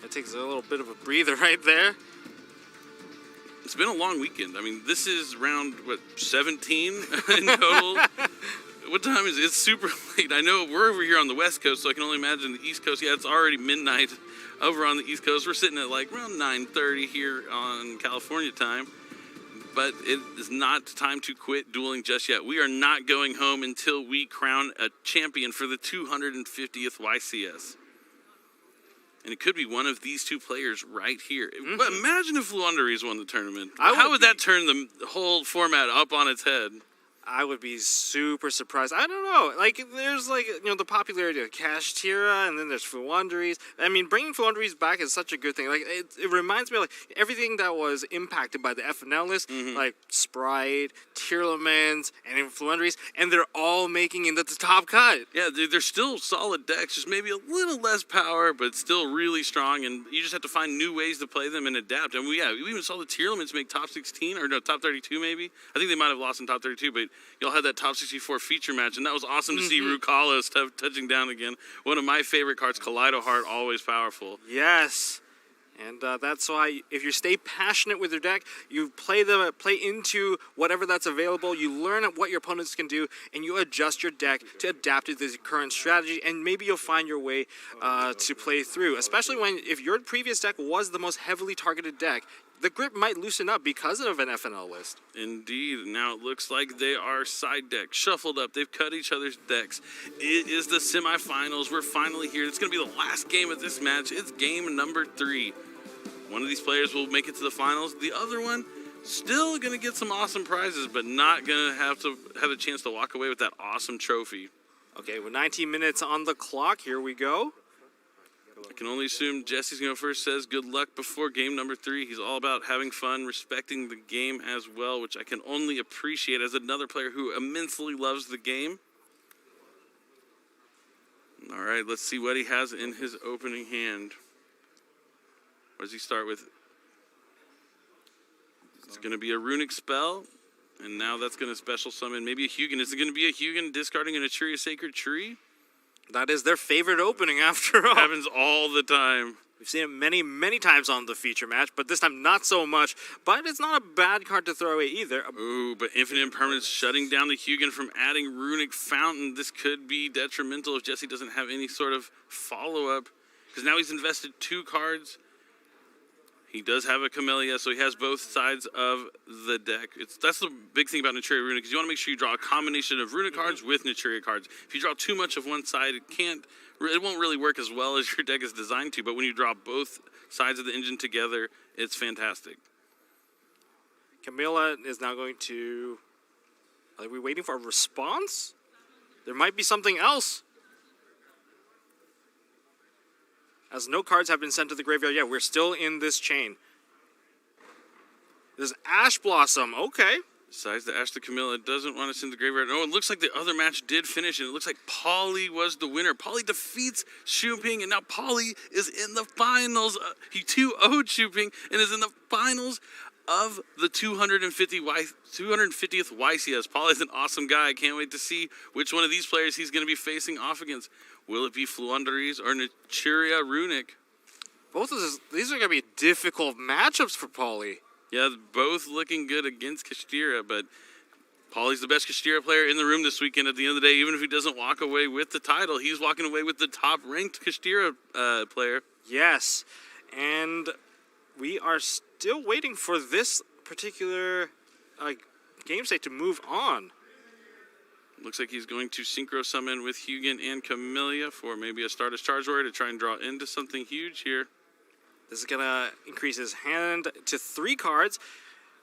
It takes a little bit of a breather right there. It's been a long weekend. I mean, this is round, 17 in total? What time is it? It's super late. I know we're over here on the West Coast, so I can only imagine the East Coast. Yeah, it's already midnight over on the East Coast. We're sitting at like around 9:30 here on California time. But it is not time to quit dueling just yet. We are not going home until we crown a champion for the 250th YCS. And it could be one of these two players right here. But imagine if Fluunderies won the tournament. How would that turn the whole format up on its head? I would be super surprised. I don't know. Like, there's like, the popularity of Kashtira, and then there's Fluunderies. I mean, bringing Fluunderies back is such a good thing. Like, it reminds me of like everything that was impacted by the FNL list, like Sprite, Tearlaments, and Fluunderies, and they're all making it the top cut. Yeah, they're still solid decks, just maybe a little less power, but still really strong. And you just have to find new ways to play them and adapt. And we even saw the Tearlaments make top 16 or no, top 32 maybe. I think they might have lost in top 32, but y'all had that top 64 feature match, and that was awesome to see Rukalos touching down again. One of my favorite cards, Kaleido Heart, always powerful. Yes. And that's why if you stay passionate with your deck, you play into whatever that's available, you learn what your opponents can do, and you adjust your deck to adapt to the current strategy, and maybe you'll find your way to play through. Especially if your previous deck was the most heavily targeted deck, the grip might loosen up because of an FNL list. Indeed. Now it looks like they are side decks, shuffled up. They've cut each other's decks. It is the semifinals. We're finally here. It's going to be the last game of this match. It's game number 3. One of these players will make it to the finals. The other one still going to get some awesome prizes, but not going to have a chance to walk away with that awesome trophy. Okay, with 19 minutes on the clock, here we go. I can only assume Jesse's going to go first. Says good luck before game number 3. He's all about having fun, respecting the game as well, which I can only appreciate as another player who immensely loves the game. All right, let's see what he has in his opening hand. What does he start with? It's going to be a runic spell, and now that's going to special summon maybe a Hugin. Is it going to be a Hugin discarding an Aturia Sacred Tree? That is their favorite opening, after all. It happens all the time. We've seen it many, many times on the feature match, but this time not so much. But it's not a bad card to throw away either. Ooh, but Infinite Impermanence shutting down the Hugin from adding Runic Fountain. This could be detrimental if Jesse doesn't have any sort of follow-up, because now he's invested 2 cards. He does have a Camellia, so he has both sides of the deck. That's the big thing about Naturia Runic, because you want to make sure you draw a combination of Runic cards with Naturia cards. If you draw too much of one side, it won't really work as well as your deck is designed to, but when you draw both sides of the engine together, it's fantastic. Camilla is now going to... Are we waiting for a response? There might be something else. As no cards have been sent to the graveyard yet, we're still in this chain. There's Ash Blossom, okay. Besides the Ash the Camilla, doesn't want to send the graveyard. Oh, it looks like the other match did finish, and it looks like Paulie was the winner. Paulie defeats Xu Ping, and now Paulie is in the finals. He 2-0'd Xu Ping and is in the finals of the 250th YCS. Paulie's an awesome guy. I can't wait to see which one of these players he's going to be facing off against. Will it be Fluunderies or Naturia Runic? Both of these are going to be difficult matchups for Paulie. Yeah, both looking good against Kashtira, but Paulie's the best Kashtira player in the room this weekend. At the end of the day, even if he doesn't walk away with the title, he's walking away with the top-ranked Kashtira player. Yes, And we are still waiting for this particular game state to move on. Looks like he's going to synchro summon with Hugin and Camellia for maybe a Stardust Charge Warrior to try and draw into something huge here. This is going to increase his hand to 3 cards.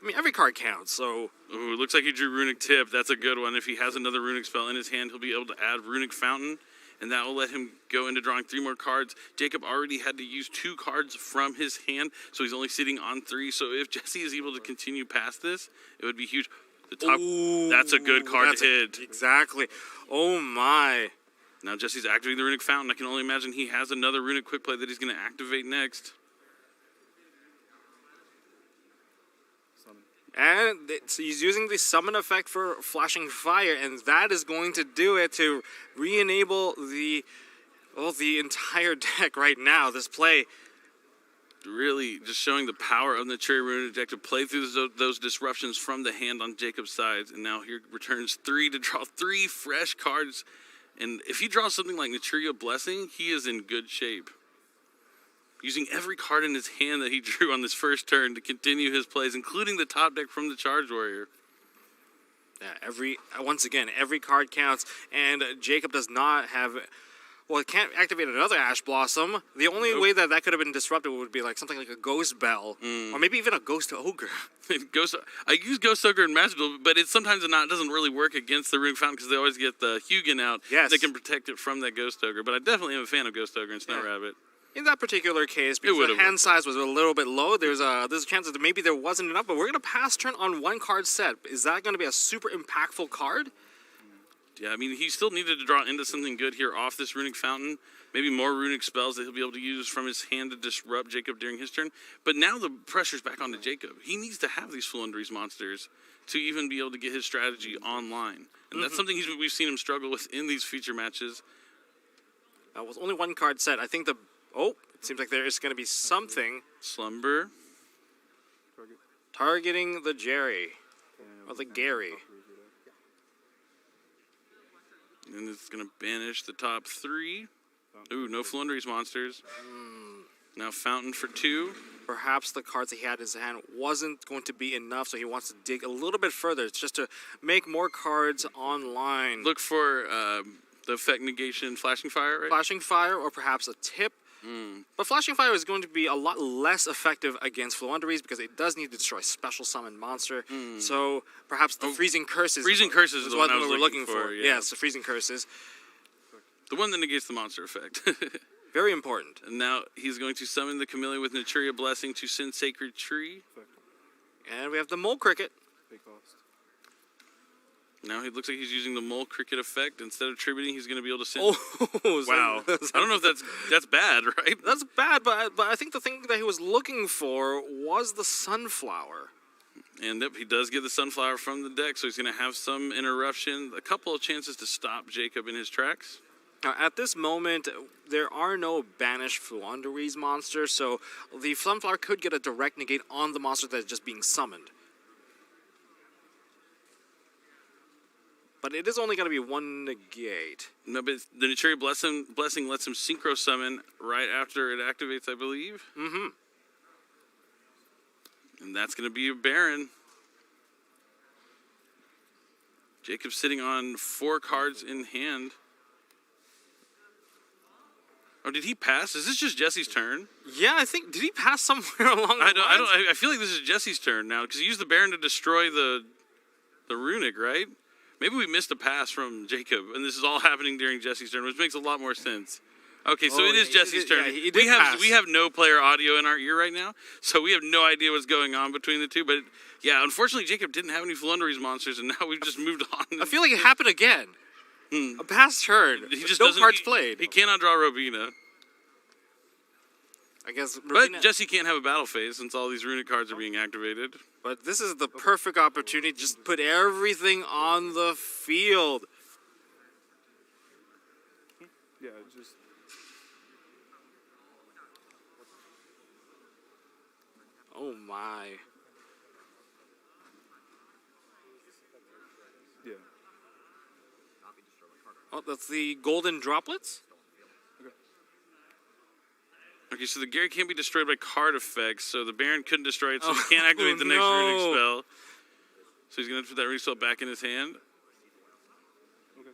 I mean, every card counts, so... Ooh, looks like he drew Runic Tip. That's a good one. If he has another Runic spell in his hand, he'll be able to add Runic Fountain, and that will let him go into drawing 3 more cards. Jacob already had to use 2 cards from his hand, so he's only sitting on 3. So if Jesse is able to continue past this, it would be huge. The top, Ooh, that's a good card to hit. Exactly. Oh, my. Now Jesse's activating the Runic Fountain. I can only imagine he has another Runic Quick Play that he's going to activate next. And he's using the summon effect for flashing fire, and that is going to do it to re-enable the entire deck right now. This play Really just showing the power of the Cherry Runic deck to play through those disruptions from the hand on Jacob's sides. And now here returns 3 to draw 3 fresh cards. And if he draws something like Naturia Blessing, he is in good shape. Using every card in his hand that he drew on this first turn to continue his plays, including the top deck from the Charge Warrior. Yeah, once again, every card counts, and Jacob does not have... Well, it can't activate another Ash Blossom. The only way that could have been disrupted would be like something like a Ghost Bell, or maybe even a Ghost Ogre. I use Ghost Ogre in Magic Duel, but it sometimes doesn't really work against the Runic Fountain because they always get the Hugin out. Yes. They can protect it from that Ghost Ogre, but I definitely am a fan of Ghost Ogre and Snow Rabbit. In that particular case, because the hand size was a little bit low, there's a chance that maybe there wasn't enough, but we're going to pass turn on 1 card set. Is that going to be a super impactful card? Yeah, I mean, he still needed to draw into something good here off this Runic Fountain. Maybe more Runic spells that he'll be able to use from his hand to disrupt Jacob during his turn. But now the pressure's back onto Jacob. He needs to have these Floowandereeze monsters to even be able to get his strategy online. And that's something we've seen him struggle with in these feature matches. With only 1 card set, I think it seems like there is going to be something. Slumber. Targeting the Jerry. Or the Gary. And it's going to banish the top 3. Ooh, no Floowandereeze monsters. Now Fountain for 2. Perhaps the cards that he had in his hand wasn't going to be enough, so he wants to dig a little bit further. It's just to make more cards online. Look for the effect negation Flashing Fire, right? Flashing Fire or perhaps a tip. But Flashing Fire is going to be a lot less effective against Floowandereeze because it does need to destroy special summon monster. So perhaps the Freezing Curses. Freezing Curses is the one I was looking for. Yeah. Yes, the Freezing Curses. The one that negates the monster effect. Very important. And now he's going to summon the Camellia with Naturia Blessing to send Sacred Tree. And we have the Mole Cricket. Big cost. Now he looks like he's using the Mole Cricket effect. Instead of tributing, he's going to be able to send... Wow. I don't know if that's bad, right? That's bad, but I think the thing that he was looking for was the Sunflower. And he does get the Sunflower from the deck, so he's going to have some interruption. A couple of chances to stop Jacob in his tracks. Now, at this moment, there are no banished Floowandereeze monsters, so the Sunflower could get a direct negate on the monster that is just being summoned. But it is only going to be 1 negate. No, but the Naturia Blessing lets him synchro summon right after it activates, I believe. And that's going to be a Baron. Jacob's sitting on 4 cards in hand. Oh, did he pass? Is this just Jesse's turn? Yeah, I think, did he pass somewhere along the lines? I feel like this is Jesse's turn now, because he used the Baron to destroy the Runic, right? Maybe we missed a pass from Jacob, and this is all happening during Jesse's turn, which makes a lot more sense. Okay, so it is Jesse's turn. Yeah, we have no player audio in our ear right now, so we have no idea what's going on between the two. But yeah, unfortunately, Jacob didn't have any Floowandereeze monsters, and now we've just moved on. I feel like it happened again. A past turn. He just no cards played. He cannot draw Robina. I guess Robina. But Jesse can't have a battle phase since all these Runic cards are being activated. But this is the perfect opportunity to just put everything on the field. Yeah, just... Oh, my. Yeah. Oh, that's the golden droplets? Okay, so the Gary can't be destroyed by card effects, so the Baron couldn't destroy it, so he can't activate the next no. runic spell. So he's going to put that runic spell back in his hand. Okay.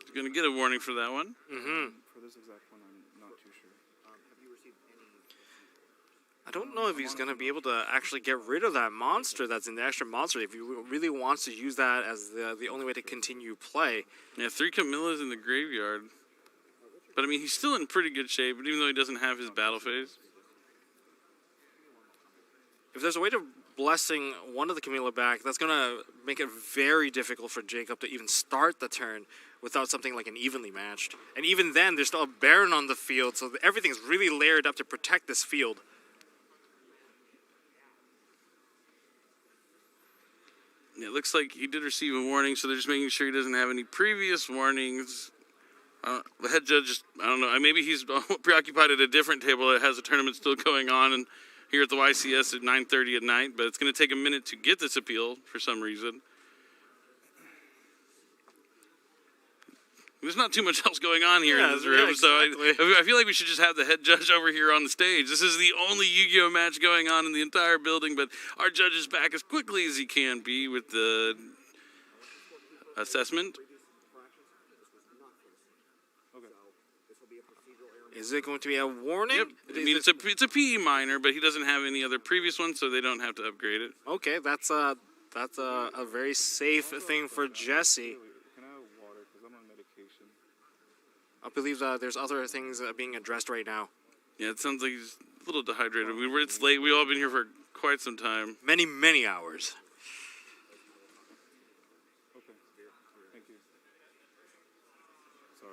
He's going to get a warning for that one. Mm-hmm. For this exact one, I'm not too sure. I don't know if he's going to be able to actually get rid of that monster that's in the extra monster if he really wants to use that as the only way to continue play. Yeah, 3 Camillas in the graveyard. But, I mean, he's still in pretty good shape, even though he doesn't have his battle phase. If there's a way to blessing one of the Camilla back, that's going to make it very difficult for Jacob to even start the turn without something like an evenly matched. And even then, there's still a Baron on the field, so everything's really layered up to protect this field. Yeah, it looks like he did receive a warning, so they're just making sure he doesn't have any previous warnings. The head judge just, I don't know, maybe he's preoccupied at a different table that has a tournament still going on and here at the YCS at 9:30 at night, but it's going to take a minute to get this appeal for some reason. There's not too much else going on here in this room, exactly. So I feel like we should just have the head judge over here on the stage. This is the only Yu-Gi-Oh match going on in the entire building, but our judge is back as quickly as he can be with the assessment. Is it going to be a warning? Yep. I mean, it's a PE minor, but he doesn't have any other previous ones, so they don't have to upgrade it. Okay, that's a very safe thing for Jesse. Can I have water? Because I'm on medication. I believe there's other things being addressed right now. Yeah, it sounds like he's a little dehydrated. It's late. We've all been here for quite some time. Many, many hours. Okay. Thank you. Sorry.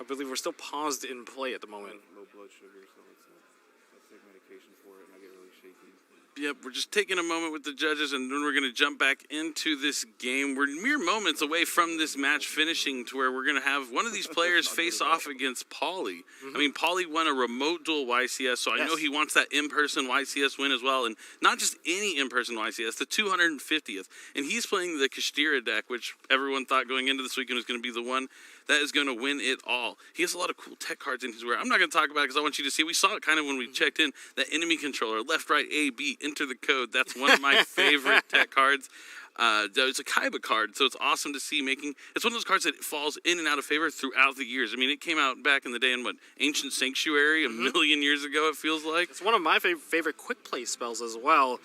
I believe we're still paused in play at the moment. Low blood sugar, so I take medication for it and I get really shaky. Yep, we're just taking a moment with the judges, and then we're going to jump back into this game. We're mere moments away from this match finishing to where we're going to have one of these players face off against Paulie. I mean, Paulie won a remote duel YCS, so I know he wants that in-person YCS win as well, and not just any in-person YCS, the 250th. And he's playing the Kashtira deck, which everyone thought going into this weekend was going to be the one that is going to win it all. He has a lot of cool tech cards in his wear. I'm not going to talk about it because I want you to see. We saw it kind of when we checked in. That enemy controller, left, right, A, B, enter the code. That's one of my favorite tech cards. It's a Kaiba card, so it's awesome to see making. It's one of those cards that falls in and out of favor throughout the years. I mean, it came out back in the day in Ancient Sanctuary, a million years ago, it feels like. It's one of my favorite quick play spells as well.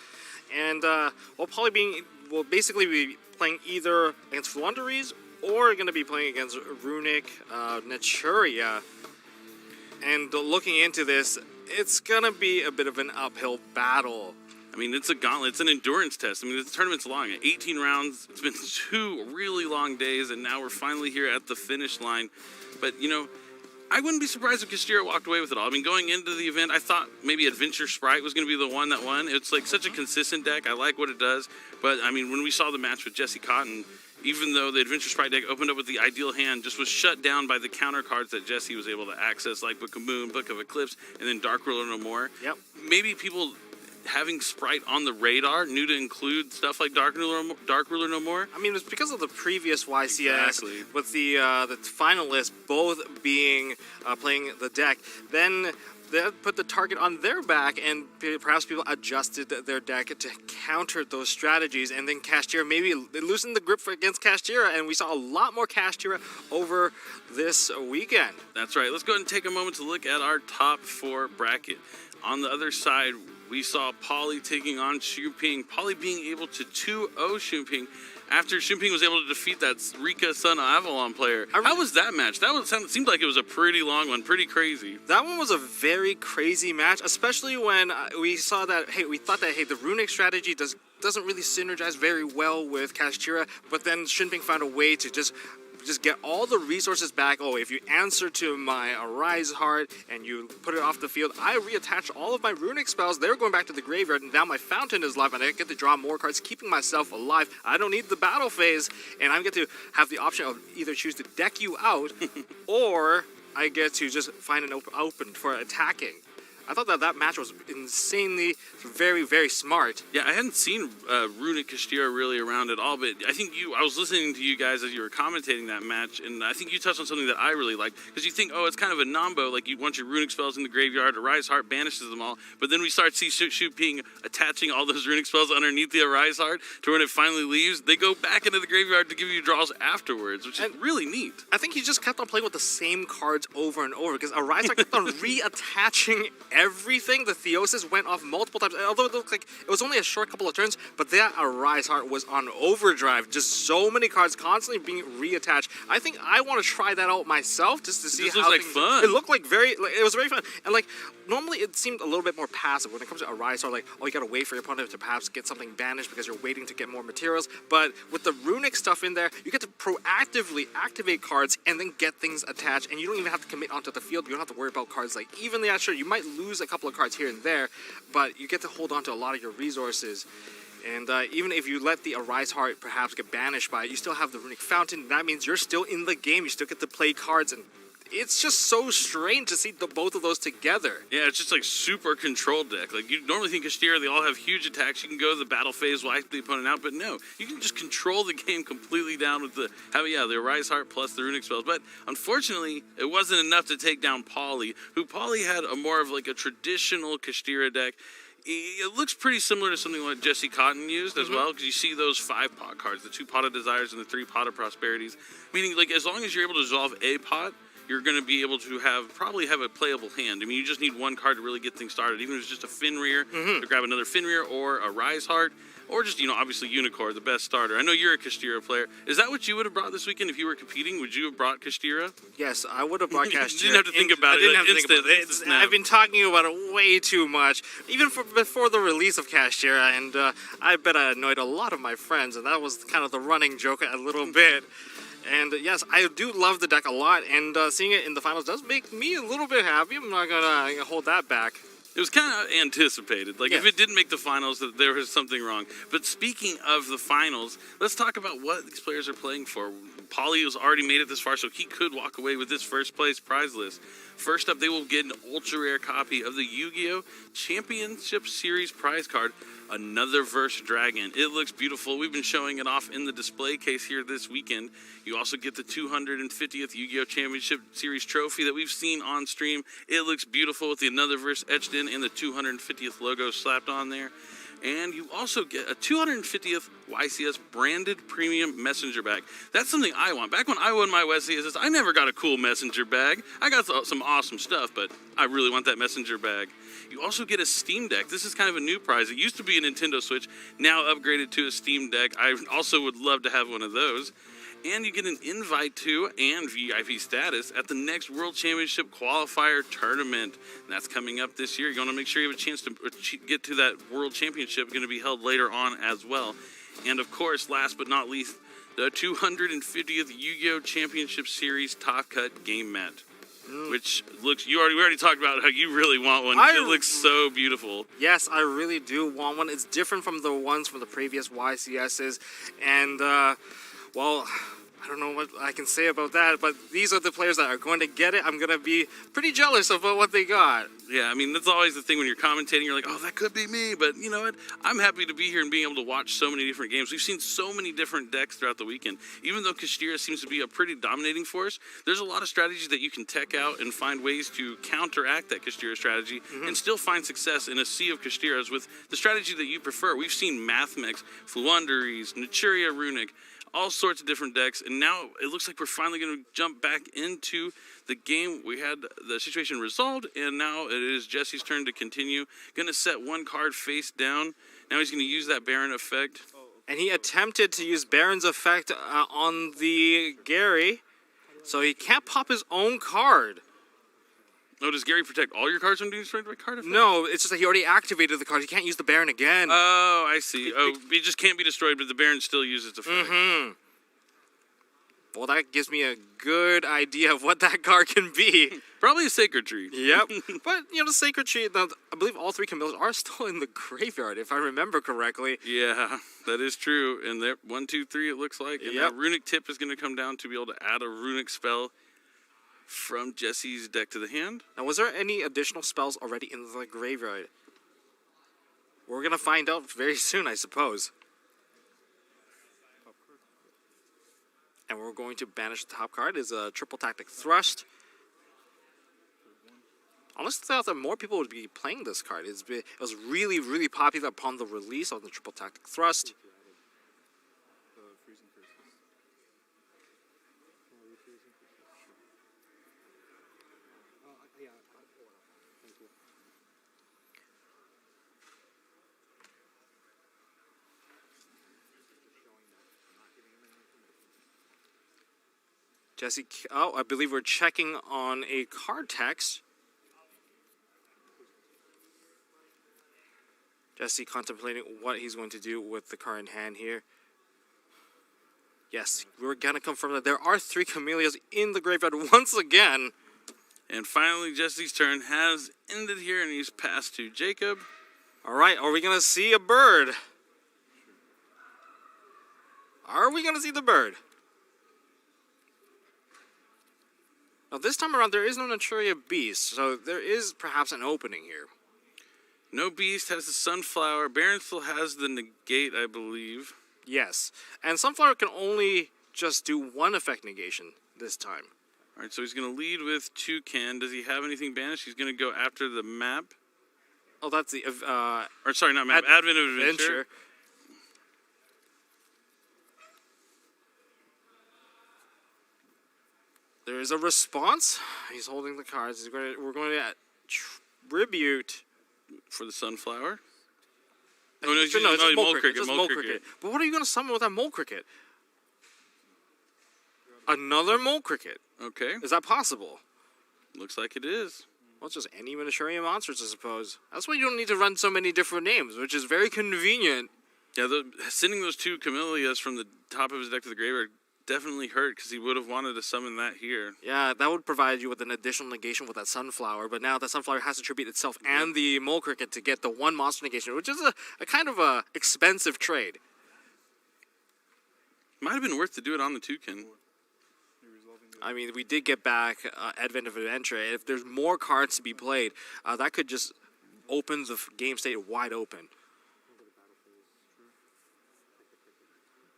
And Paulie will basically be playing either against Flunderies or going to be playing against Runic Naturia. And looking into this, it's going to be a bit of an uphill battle. I mean, it's a gauntlet. It's an endurance test. I mean, the tournament's long. 18 rounds. It's been 2 really long days, and now we're finally here at the finish line. But, you know, I wouldn't be surprised if Kashtira walked away with it all. I mean, going into the event, I thought maybe Adventure Sprite was going to be the one that won. It's like such a consistent deck. I like what it does. But, I mean, when we saw the match with Jesse Cotton, even though the Adventure Sprite deck opened up with the ideal hand, just was shut down by the counter cards that Jesse was able to access, like Book of Moon, Book of Eclipse, and then Dark Ruler No More. Yep. Maybe people having Sprite on the radar knew to include stuff like Dark Ruler No More. I mean, it's because of the previous YCS Exactly. with the finalists both being playing the deck. Then they put the target on their back, and perhaps people adjusted their deck to counter those strategies. And then Kashtira maybe loosened the grip against Kashtira, and we saw a lot more Kashtira over this weekend. That's right. Let's go ahead and take a moment to look at our top 4 bracket. On the other side, we saw Paulie taking on Xu-Ping. Paulie being able to 2-0 Xu-Ping after Xu-Ping was able to defeat that Rika Son of Avalon player. How was that match? Seemed like it was a pretty long one, pretty crazy. That one was a very crazy match, especially when we saw that, we thought that, the runic strategy doesn't really synergize very well with Kashtira, but then Xu-Ping found a way to just get all the resources back. Oh, if you answer to my Arise Heart and you put it off the field, I reattach all of my runic spells. They're going back to the graveyard, and now my fountain is live, and I get to draw more cards, keeping myself alive. I don't need the battle phase, and I get to have the option of either choose to deck you out, or I get to just find an open for attacking. I thought that match was insanely, very, very smart. Yeah, I hadn't seen Runic Kashtira really around at all, but I think I was listening to you guys as you were commentating that match, and I think you touched on something that I really liked, because you think, oh, it's kind of a nombo, like you want your Runic spells in the graveyard, Arise Heart banishes them all, but then we start to see Shoot being attaching all those Runic spells underneath the Arise Heart to when it finally leaves, they go back into the graveyard to give you draws afterwards, which is really neat. I think he just kept on playing with the same cards over and over, because Arise Heart kept on reattaching everything. The Theosis went off multiple times, although it looked like it was only a short couple of turns, but that Arise Heart was on overdrive. Just so many cards constantly being reattached. I think I want to try that out myself just to see how looks like fun. It looked like it was very fun. And like normally it seemed a little bit more passive when it comes to Arise Heart, like, oh, you gotta wait for your opponent to perhaps get something banished because you're waiting to get more materials. But with the Runic stuff in there, you get to proactively activate cards and then get things attached, and you don't even have to commit onto the field. You don't have to worry about cards like evenly. Sure, you might lose a couple of cards here and there, but you get to hold on to a lot of your resources. And even if you let the Arise Heart perhaps get banished by it, you still have the Runic Fountain. That means you're still in the game. You still get to play cards, and it's just so strange to see both of those together. Yeah, it's just like super controlled deck. Like you normally think Kashtira, they all have huge attacks. You can go to the battle phase, wipe the opponent out, but no, you can just control the game completely down with the Arise Heart plus the Runic spells. But unfortunately, it wasn't enough to take down Pauly, who had a more of like a traditional Kashtira deck. It looks pretty similar to something like Jesse Cotton used as well, because you see those 5-pot cards, the 2 Pot of Desires and the 3 Pot of Prosperities. Meaning, like, as long as you're able to resolve a pot, you're going to be able to probably have a playable hand. I mean, you just need one card to really get things started. Even if it's just a Fenrir, to grab another Fenrir or a Rise Heart, or just, obviously Unicorn, the best starter. I know you're a Kashtira player. Is that what you would have brought this weekend if you were competing? Would you have brought Kashtira? Yes, I would have brought Kashtira. You didn't have to think about it. I didn't have to think about it. I've been talking about it way too much, even before the release of Kashtira, and I bet I annoyed a lot of my friends, and that was kind of the running joke a little bit. And yes, I do love the deck a lot, and seeing it in the finals does make me a little bit happy. I'm not going to hold that back. It was kind of anticipated. Like, if it didn't make the finals, that there was something wrong. But speaking of the finals, let's talk about what these players are playing for. Pauly has already made it this far, so he could walk away with this first place prize list. First up, they will get an ultra rare copy of the Yugioh Championship Series prize card, Another Verse Dragon. It looks beautiful. We've been showing it off in the display case here this weekend. You also get the 250th Yu-Gi-Oh! Championship Series trophy that we've seen on stream. It looks beautiful with the Another Verse etched in and the 250th logo slapped on there. And you also get a 250th YCS branded premium messenger bag. That's something I want. Back when I won my YCS, I never got a cool messenger bag. I got some awesome stuff, but I really want that messenger bag. You also get a Steam Deck. This is kind of a new prize. It used to be a Nintendo Switch, now upgraded to a Steam Deck. I also would love to have one of those. And you get an invite to and VIP status at the next World Championship Qualifier Tournament. And that's coming up this year. You want to make sure you have a chance to get to that World Championship. Going to be held later on as well. And of course, last but not least, the 250th Yu-Gi-Oh! Championship Series Top Cut Game Mat. Which looks, we already talked about how you really want one. It looks so beautiful. Yes, I really do want one. It's different from the ones from the previous YCSs. And, well, I don't know what I can say about that, but these are the players that are going to get it. I'm going to be pretty jealous about what they got. Yeah, I mean, that's always the thing when you're commentating. You're like, oh, that could be me. But you know what? I'm happy to be here and being able to watch so many different games. We've seen so many different decks throughout the weekend. Even though Kashtira seems to be a pretty dominating force, there's a lot of strategies that you can tech out and find ways to counteract that Kashtira strategy and still find success in a sea of Kashtiras with the strategy that you prefer. We've seen Mathmex, Fluunderies, Naturia Runic, all sorts of different decks, and now it looks like we're finally going to jump back into the game. We had the situation resolved, and now it is Jesse's turn to continue. Going to set one card face down. Now he's going to use that Baron effect. And he attempted to use Baron's effect on the Gary, so he can't pop his own card. Oh, does Gary protect all your cards from being destroyed by card effect? No, it's just that he already activated the card. He can't use the Baron again. Oh, I see. Oh, it just can't be destroyed, but the Baron still uses its effect. Well, that gives me a good idea of what that card can be. Probably a Sacred Tree. Yep. But, the Sacred Tree, I believe all 3 Camillas are still in the graveyard, if I remember correctly. Yeah, that is true. And there, 1, 2, 3, it looks like. And Yep. that Runic Tip is going to come down to be able to add a Runic spell. from Jesse's deck to the hand. Now, was there any additional spells already in the graveyard? We're going to find out very soon, I suppose. And we're going to banish the top card. Is a triple tactic thrust. Honestly, I thought that more people would be playing this card. It was really, really popular upon the release of the triple tactic thrust. Jesse, oh, I believe we're checking on a card text. Jesse contemplating what he's going to do with the card in hand here. Yes, we're going to confirm that there are 3 camellias in the graveyard once again. And finally, Jesse's turn has ended here, and he's passed to Jacob. All right, are we going to see a bird? Are we going to see the bird? Now, this time around, there is no Naturia Beast, so there is perhaps an opening here. No Beast has the Sunflower. Baron still has the Negate, I believe. Yes, and Sunflower can only just do 1 effect negation this time. All right, so he's going to lead with Toucan. Does he have anything banished? He's going to go after the map. Oh, that's the... or sorry, not map. Advent of Adventure. There is a response. He's holding the cards. We're going to tribute for the Sunflower. Oh, no, it's just Mole Cricket. But what are you going to summon with that Mole Cricket? Another Mole Cricket. Okay. Is that possible? Looks like it is. Well, it's just any Miniaturia monsters, I suppose. That's why you don't need to run so many different names, which is very convenient. Yeah, sending those 2 Camellias from the top of his deck to the graveyard definitely hurt, because he would have wanted to summon that here. Yeah, that would provide you with an additional negation with that Sunflower, but now that Sunflower has to tribute itself and the Mole Cricket to get the 1 monster negation, which is a kind of a expensive trade. Might have been worth to do it on the Toucan. I mean, we did get back Advent of Adventure. If there's more cards to be played, that could just open the game state wide open.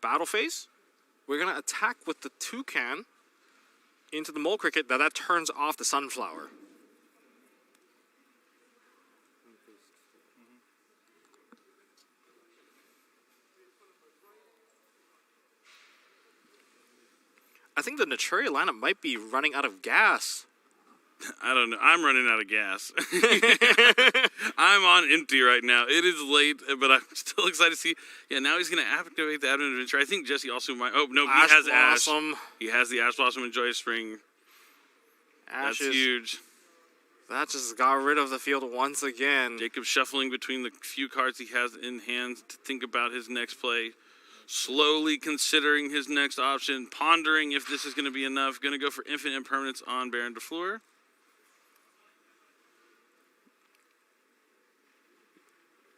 Battle phase? We're going to attack with the Toucan into the Mole Cricket. That turns off the Sunflower. I think the Naturia lineup might be running out of gas. I don't know. I'm running out of gas. I'm on empty right now. It is late, but I'm still excited to see. Yeah, now he's going to activate the Advent Adventure. I think Jesse also might. Oh, no, he has Blossom. Ash. He has the Ash Blossom and Joyous Spring. Ashes. That's huge. That just got rid of the field once again. Jacob shuffling between the few cards he has in hand to think about his next play. Slowly considering his next option. Pondering if this is going to be enough. Going to go for Infinite Impermanence on Baron de Fleur.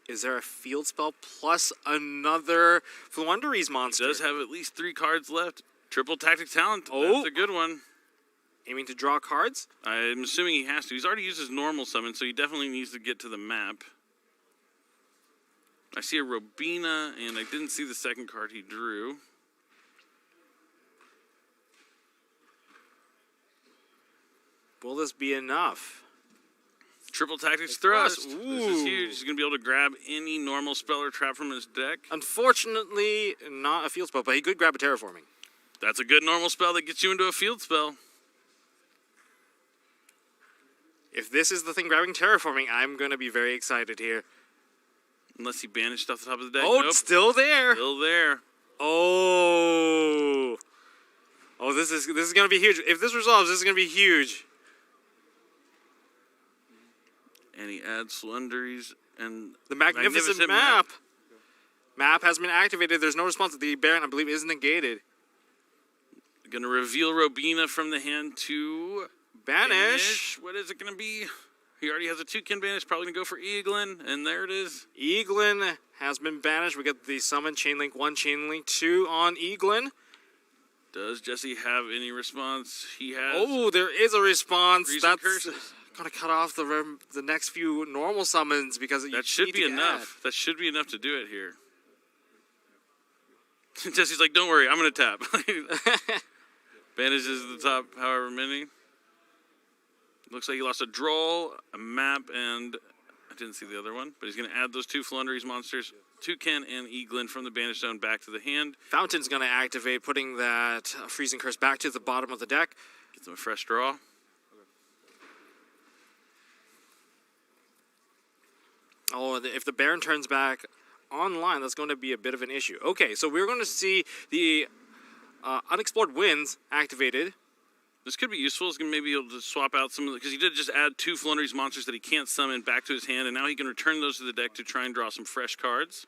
Is there a field spell plus another Floowandereeze monster? He does have at least 3 cards left. Triple Tactic Talent. Oh. That's a good one. Aiming to draw cards? I'm assuming he has to. He's already used his normal summon, so he definitely needs to get to the map. I see a Robina, and I didn't see the second card he drew. Will this be enough? Triple Tactics Thrust. Ooh. This is huge. He's going to be able to grab any normal spell or trap from his deck. Unfortunately, not a field spell, but he could grab a Terraforming. That's a good normal spell that gets you into a field spell. If this is the thing grabbing Terraforming, I'm going to be very excited here. Unless he banished off the top of the deck. Oh, nope. It's still there. Still there. Oh. Oh, this is going to be huge. If this resolves, this is going to be huge. And he adds Floowandereeze and the magnificent map. Map has been activated. There's no response. The Baron, I believe, is negated. Going to reveal Robina from the hand to banish. What is it going to be? He already has a Toucan banish. Probably going to go for Eaglin. And there it is. Eaglin has been banished. We got the summon Chainlink 1, Chainlink 2 on Eaglin. Does Jesse have any response? He has. Oh, there is a response. Freezing That's curses. gonna cut off the next few normal summons because That should be enough. That should be enough to do it here. Jesse's like, don't worry, I'm gonna tap. Banishes the top however many. Looks like he lost a droll, a map, and I didn't see the other one, but he's gonna add those two Flunderies monsters, Toucan and Eaglin, from the Banish Zone back to the hand. Fountain's gonna activate, putting that freezing curse back to the bottom of the deck. Gets him a fresh draw. Oh, and if the Baron turns back online, that's going to be a bit of an issue. Okay, so we're going to see the Unexplored Winds activated. This could be useful. He's going to maybe be able to swap out some of the... Because he did just add two Flunderies monsters that he can't summon back to his hand, and now he can return those to the deck to try and draw some fresh cards.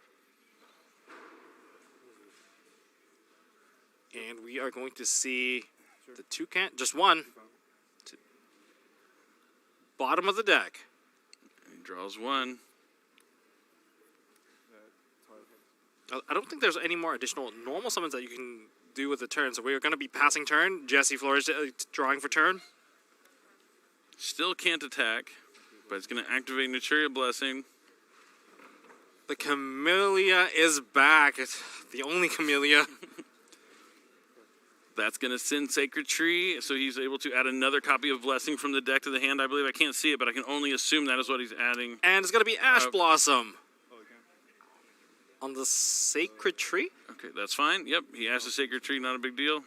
And we are going to see the Toucan, just one. Bottom of the deck. He draws one. I don't think there's any more additional normal summons that you can do with the turn, so we're going to be passing turn. Jesse Flores drawing for turn. Still can't attack, but it's going to activate Naturia Blessing. The Camellia is back. It's the only Camellia. That's going to send Sacred Tree, so he's able to add another copy of Blessing from the deck to the hand. I believe I can't see it, but I can only assume that is what he's adding. And it's going to be Ash Blossom. Oh, okay. On the Sacred Tree? Okay, that's fine. Yep, he has the Sacred Tree, not a big deal.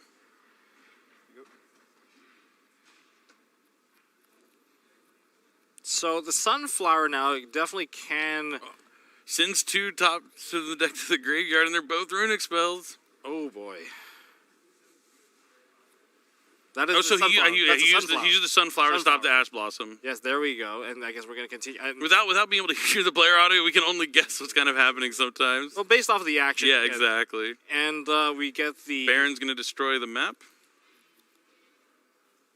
So the Sunflower now definitely can... Sends two top to the deck to the graveyard, and they're both runic spells. Oh, boy. That is Oh, so he used the Sunflower to stop the Sunflower. Ash Blossom. Yes, there we go. And I guess we're going to continue. Without being able to hear the player audio, we can only guess what's kind of happening sometimes. Well, based off of the action. Yeah, exactly. And we get the... Baron's going to destroy the map.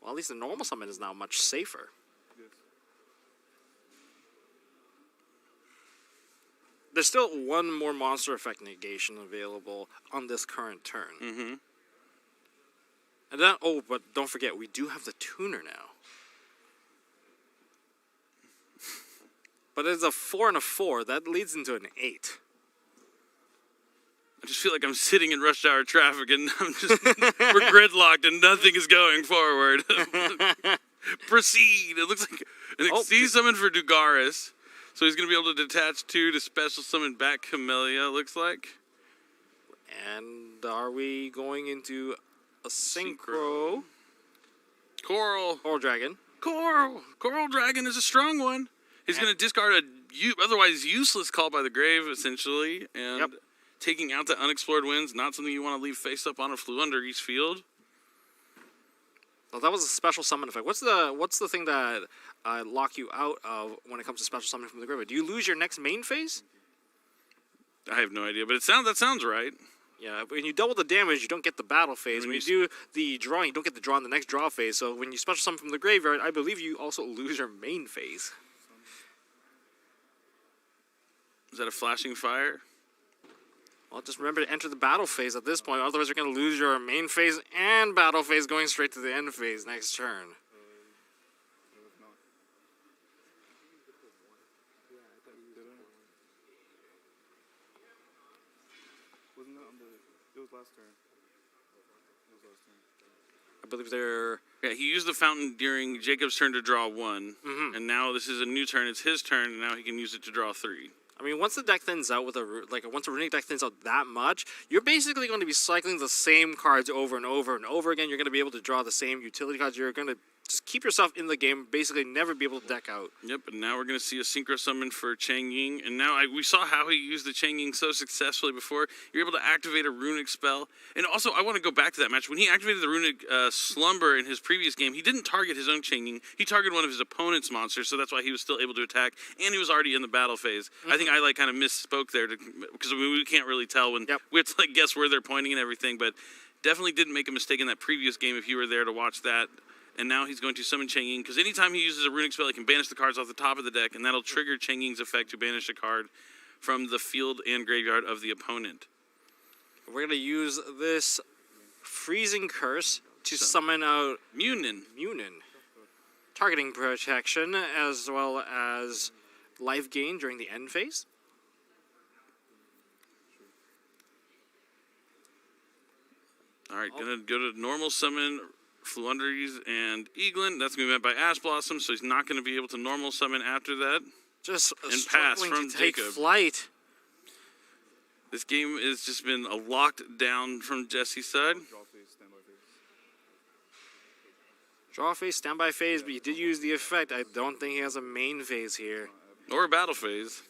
Well, at least the normal summon is now much safer. There's still one more monster effect negation available on this current turn. Mm-hmm. And then, oh, but don't forget, we do have the tuner now. But it's a 4 and a 4. That leads into an 8. I just feel like I'm sitting in rush hour traffic and we're gridlocked and nothing is going forward. Proceed. It looks like an Exceed summon for Dugaris. So he's going to be able to detach two to special summon back Camellia, it looks like. And are we going into a synchro? Coral Dragon. Coral Dragon is a strong one. He's going to discard a otherwise useless call by the grave, essentially. And taking out the Unexplored Winds, not something you want to leave face up on a Flunderies field. Well, that was a special summon effect. What's the thing that lock you out of when it comes to special summoning from the graveyard? Do you lose your next main phase? I have no idea, but that sounds right. Yeah, when you double the damage, you don't get the battle phase. When you do the drawing, you don't get the draw in the next draw phase. So when you special summon from the graveyard, I believe you also lose your main phase. Is that a flashing fire? Well, just remember to enter the battle phase at this point. Otherwise, you're going to lose your main phase and battle phase going straight to the end phase next turn. Wasn't that on the... It was last turn. I believe they're... Yeah, he used the fountain during Jacob's turn to draw one. Mm-hmm. And now this is a new turn. It's his turn, and now he can use it to draw three. I mean, once the deck thins out once a runic deck thins out that much, you're basically going to be cycling the same cards over and over and over again. You're going to be able to draw the same utility cards. You're going to just keep yourself in the game, basically never be able to deck out. Yep, and now we're going to see a synchro summon for Chang Ying. And now we saw how he used the Chang Ying so successfully before. You're able to activate a runic spell. And also, I want to go back to that match. When he activated the runic slumber in his previous game, he didn't target his own Chang Ying. He targeted one of his opponent's monsters, so that's why he was still able to attack. And he was already in the battle phase. Mm-hmm. I think I kind of misspoke there because we can't really tell when we have to guess where they're pointing and everything. But definitely didn't make a mistake in that previous game if you were there to watch that. And now he's going to summon Chang Ying, because anytime he uses a runic spell, he can banish the cards off the top of the deck, and that'll trigger Chang Ying's effect to banish a card from the field and graveyard of the opponent. We're going to use this Freezing Curse to summon out Munin. Targeting protection as well as life gain during the end phase. All right, gonna go to normal summon Fluunderies and Eaglin. That's gonna be met by Ash Blossom, so he's not gonna be able to normal summon after that. Just and pass struggling from to take Jacob. flight. This game has just been a locked down from Jesse's side. Draw phase, standby phase. Draw phase, standby phase, but he did use the effect. I don't think he has a main phase here. Or a battle phase.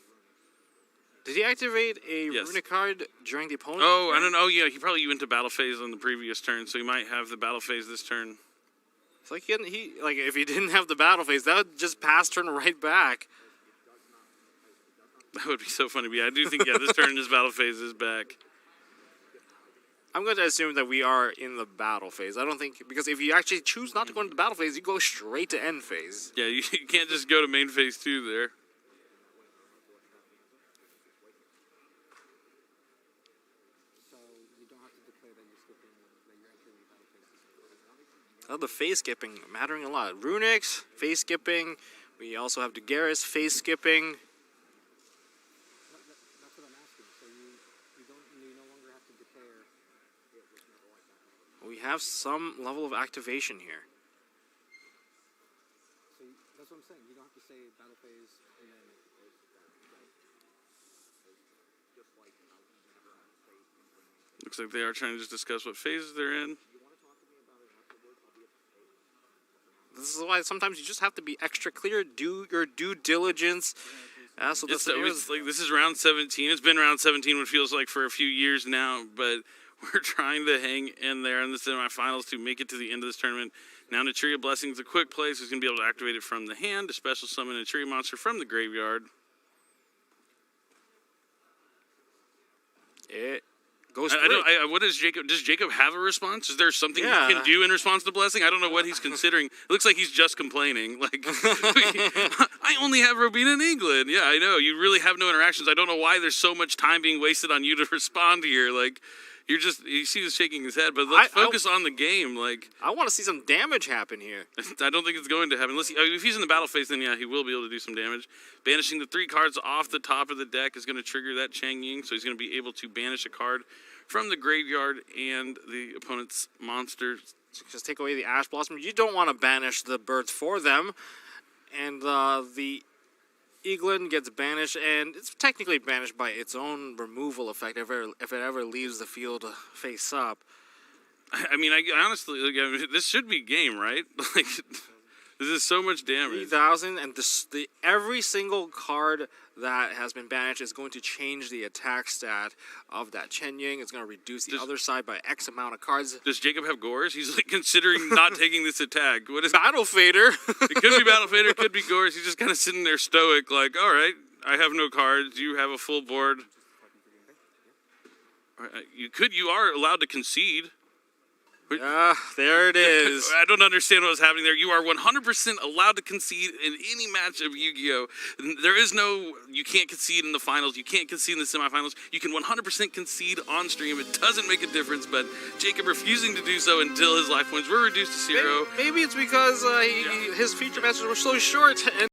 Did he activate a Yes. runic card during the opponent? Oh, I don't know. Yeah, he probably went to battle phase on the previous turn, so he might have the battle phase this turn. It's like like if he didn't have the battle phase, that would just pass turn right back. That would be so funny. But yeah, I do think, yeah, this turn his battle phase is back. I'm going to assume that we are in the battle phase. I don't think, because if you actually choose not to go into the battle phase, you go straight to end phase. Yeah, you can't just go to main phase 2 there. So you don't have to declare that you're skipping, that you're entering the battle phase. Oh, the phase skipping, mattering a lot. Runics, phase skipping. We also have Daenerys, phase skipping. That's what I'm asking. So you no longer have to declare. We have some level of activation here. So that's what I'm saying. You don't have to say battle phase and then. Looks like they are trying to just discuss what phases they're in. This is why sometimes you just have to be extra clear, do your due diligence. So It's like this is round 17. It's been round 17, what feels like for a few years now, but we're trying to hang in there in the semifinals to make it to the end of this tournament. Now Naturia Blessing's a quick play, so he's going to be able to activate it from the hand to special summon a Naturia monster from the graveyard. It goes what is Jacob? Does Jacob have a response? Is there something Yeah. he can do in response to Blessing? I don't know what he's considering. It looks like he's just complaining. Like, I only have Robina in England. Yeah, I know. You really have no interactions. I don't know why there's so much time being wasted on you to respond here. Like, you see he's shaking his head, but let's focus on the game. Like, I want to see some damage happen here. I don't think it's going to happen. If he's in the battle phase, then yeah, he will be able to do some damage. Banishing the 3 cards off the top of the deck is going to trigger that Chang Ying, so he's going to be able to banish a card from the graveyard and the opponent's monsters. Just take away the Ash Blossom. You don't want to banish the birds for them. And the Eaglin gets banished, and it's technically banished by its own removal effect if it ever leaves the field face up. I mean, honestly, this should be game, right? Like, this is so much damage. 3,000, and every single card that has been banished is going to change the attack stat of that Chen Ying. It's going to reduce the other side by X amount of cards. Does Jacob have Gores? He's like considering not taking this attack. What is Battle Fader? It could be Battle Fader, it could be Gores. He's just kind of sitting there stoic, like, all right, I have no cards. You have a full board. You are allowed to concede. There it is. I don't understand what was happening there. You are 100% allowed to concede in any match of Yu-Gi-Oh! There is no, you can't concede in the finals, you can't concede in the semifinals. You can 100% concede on stream. It doesn't make a difference, but Jacob refusing to do so until his life points were reduced to 0. Maybe it's because his feature matches were so short. And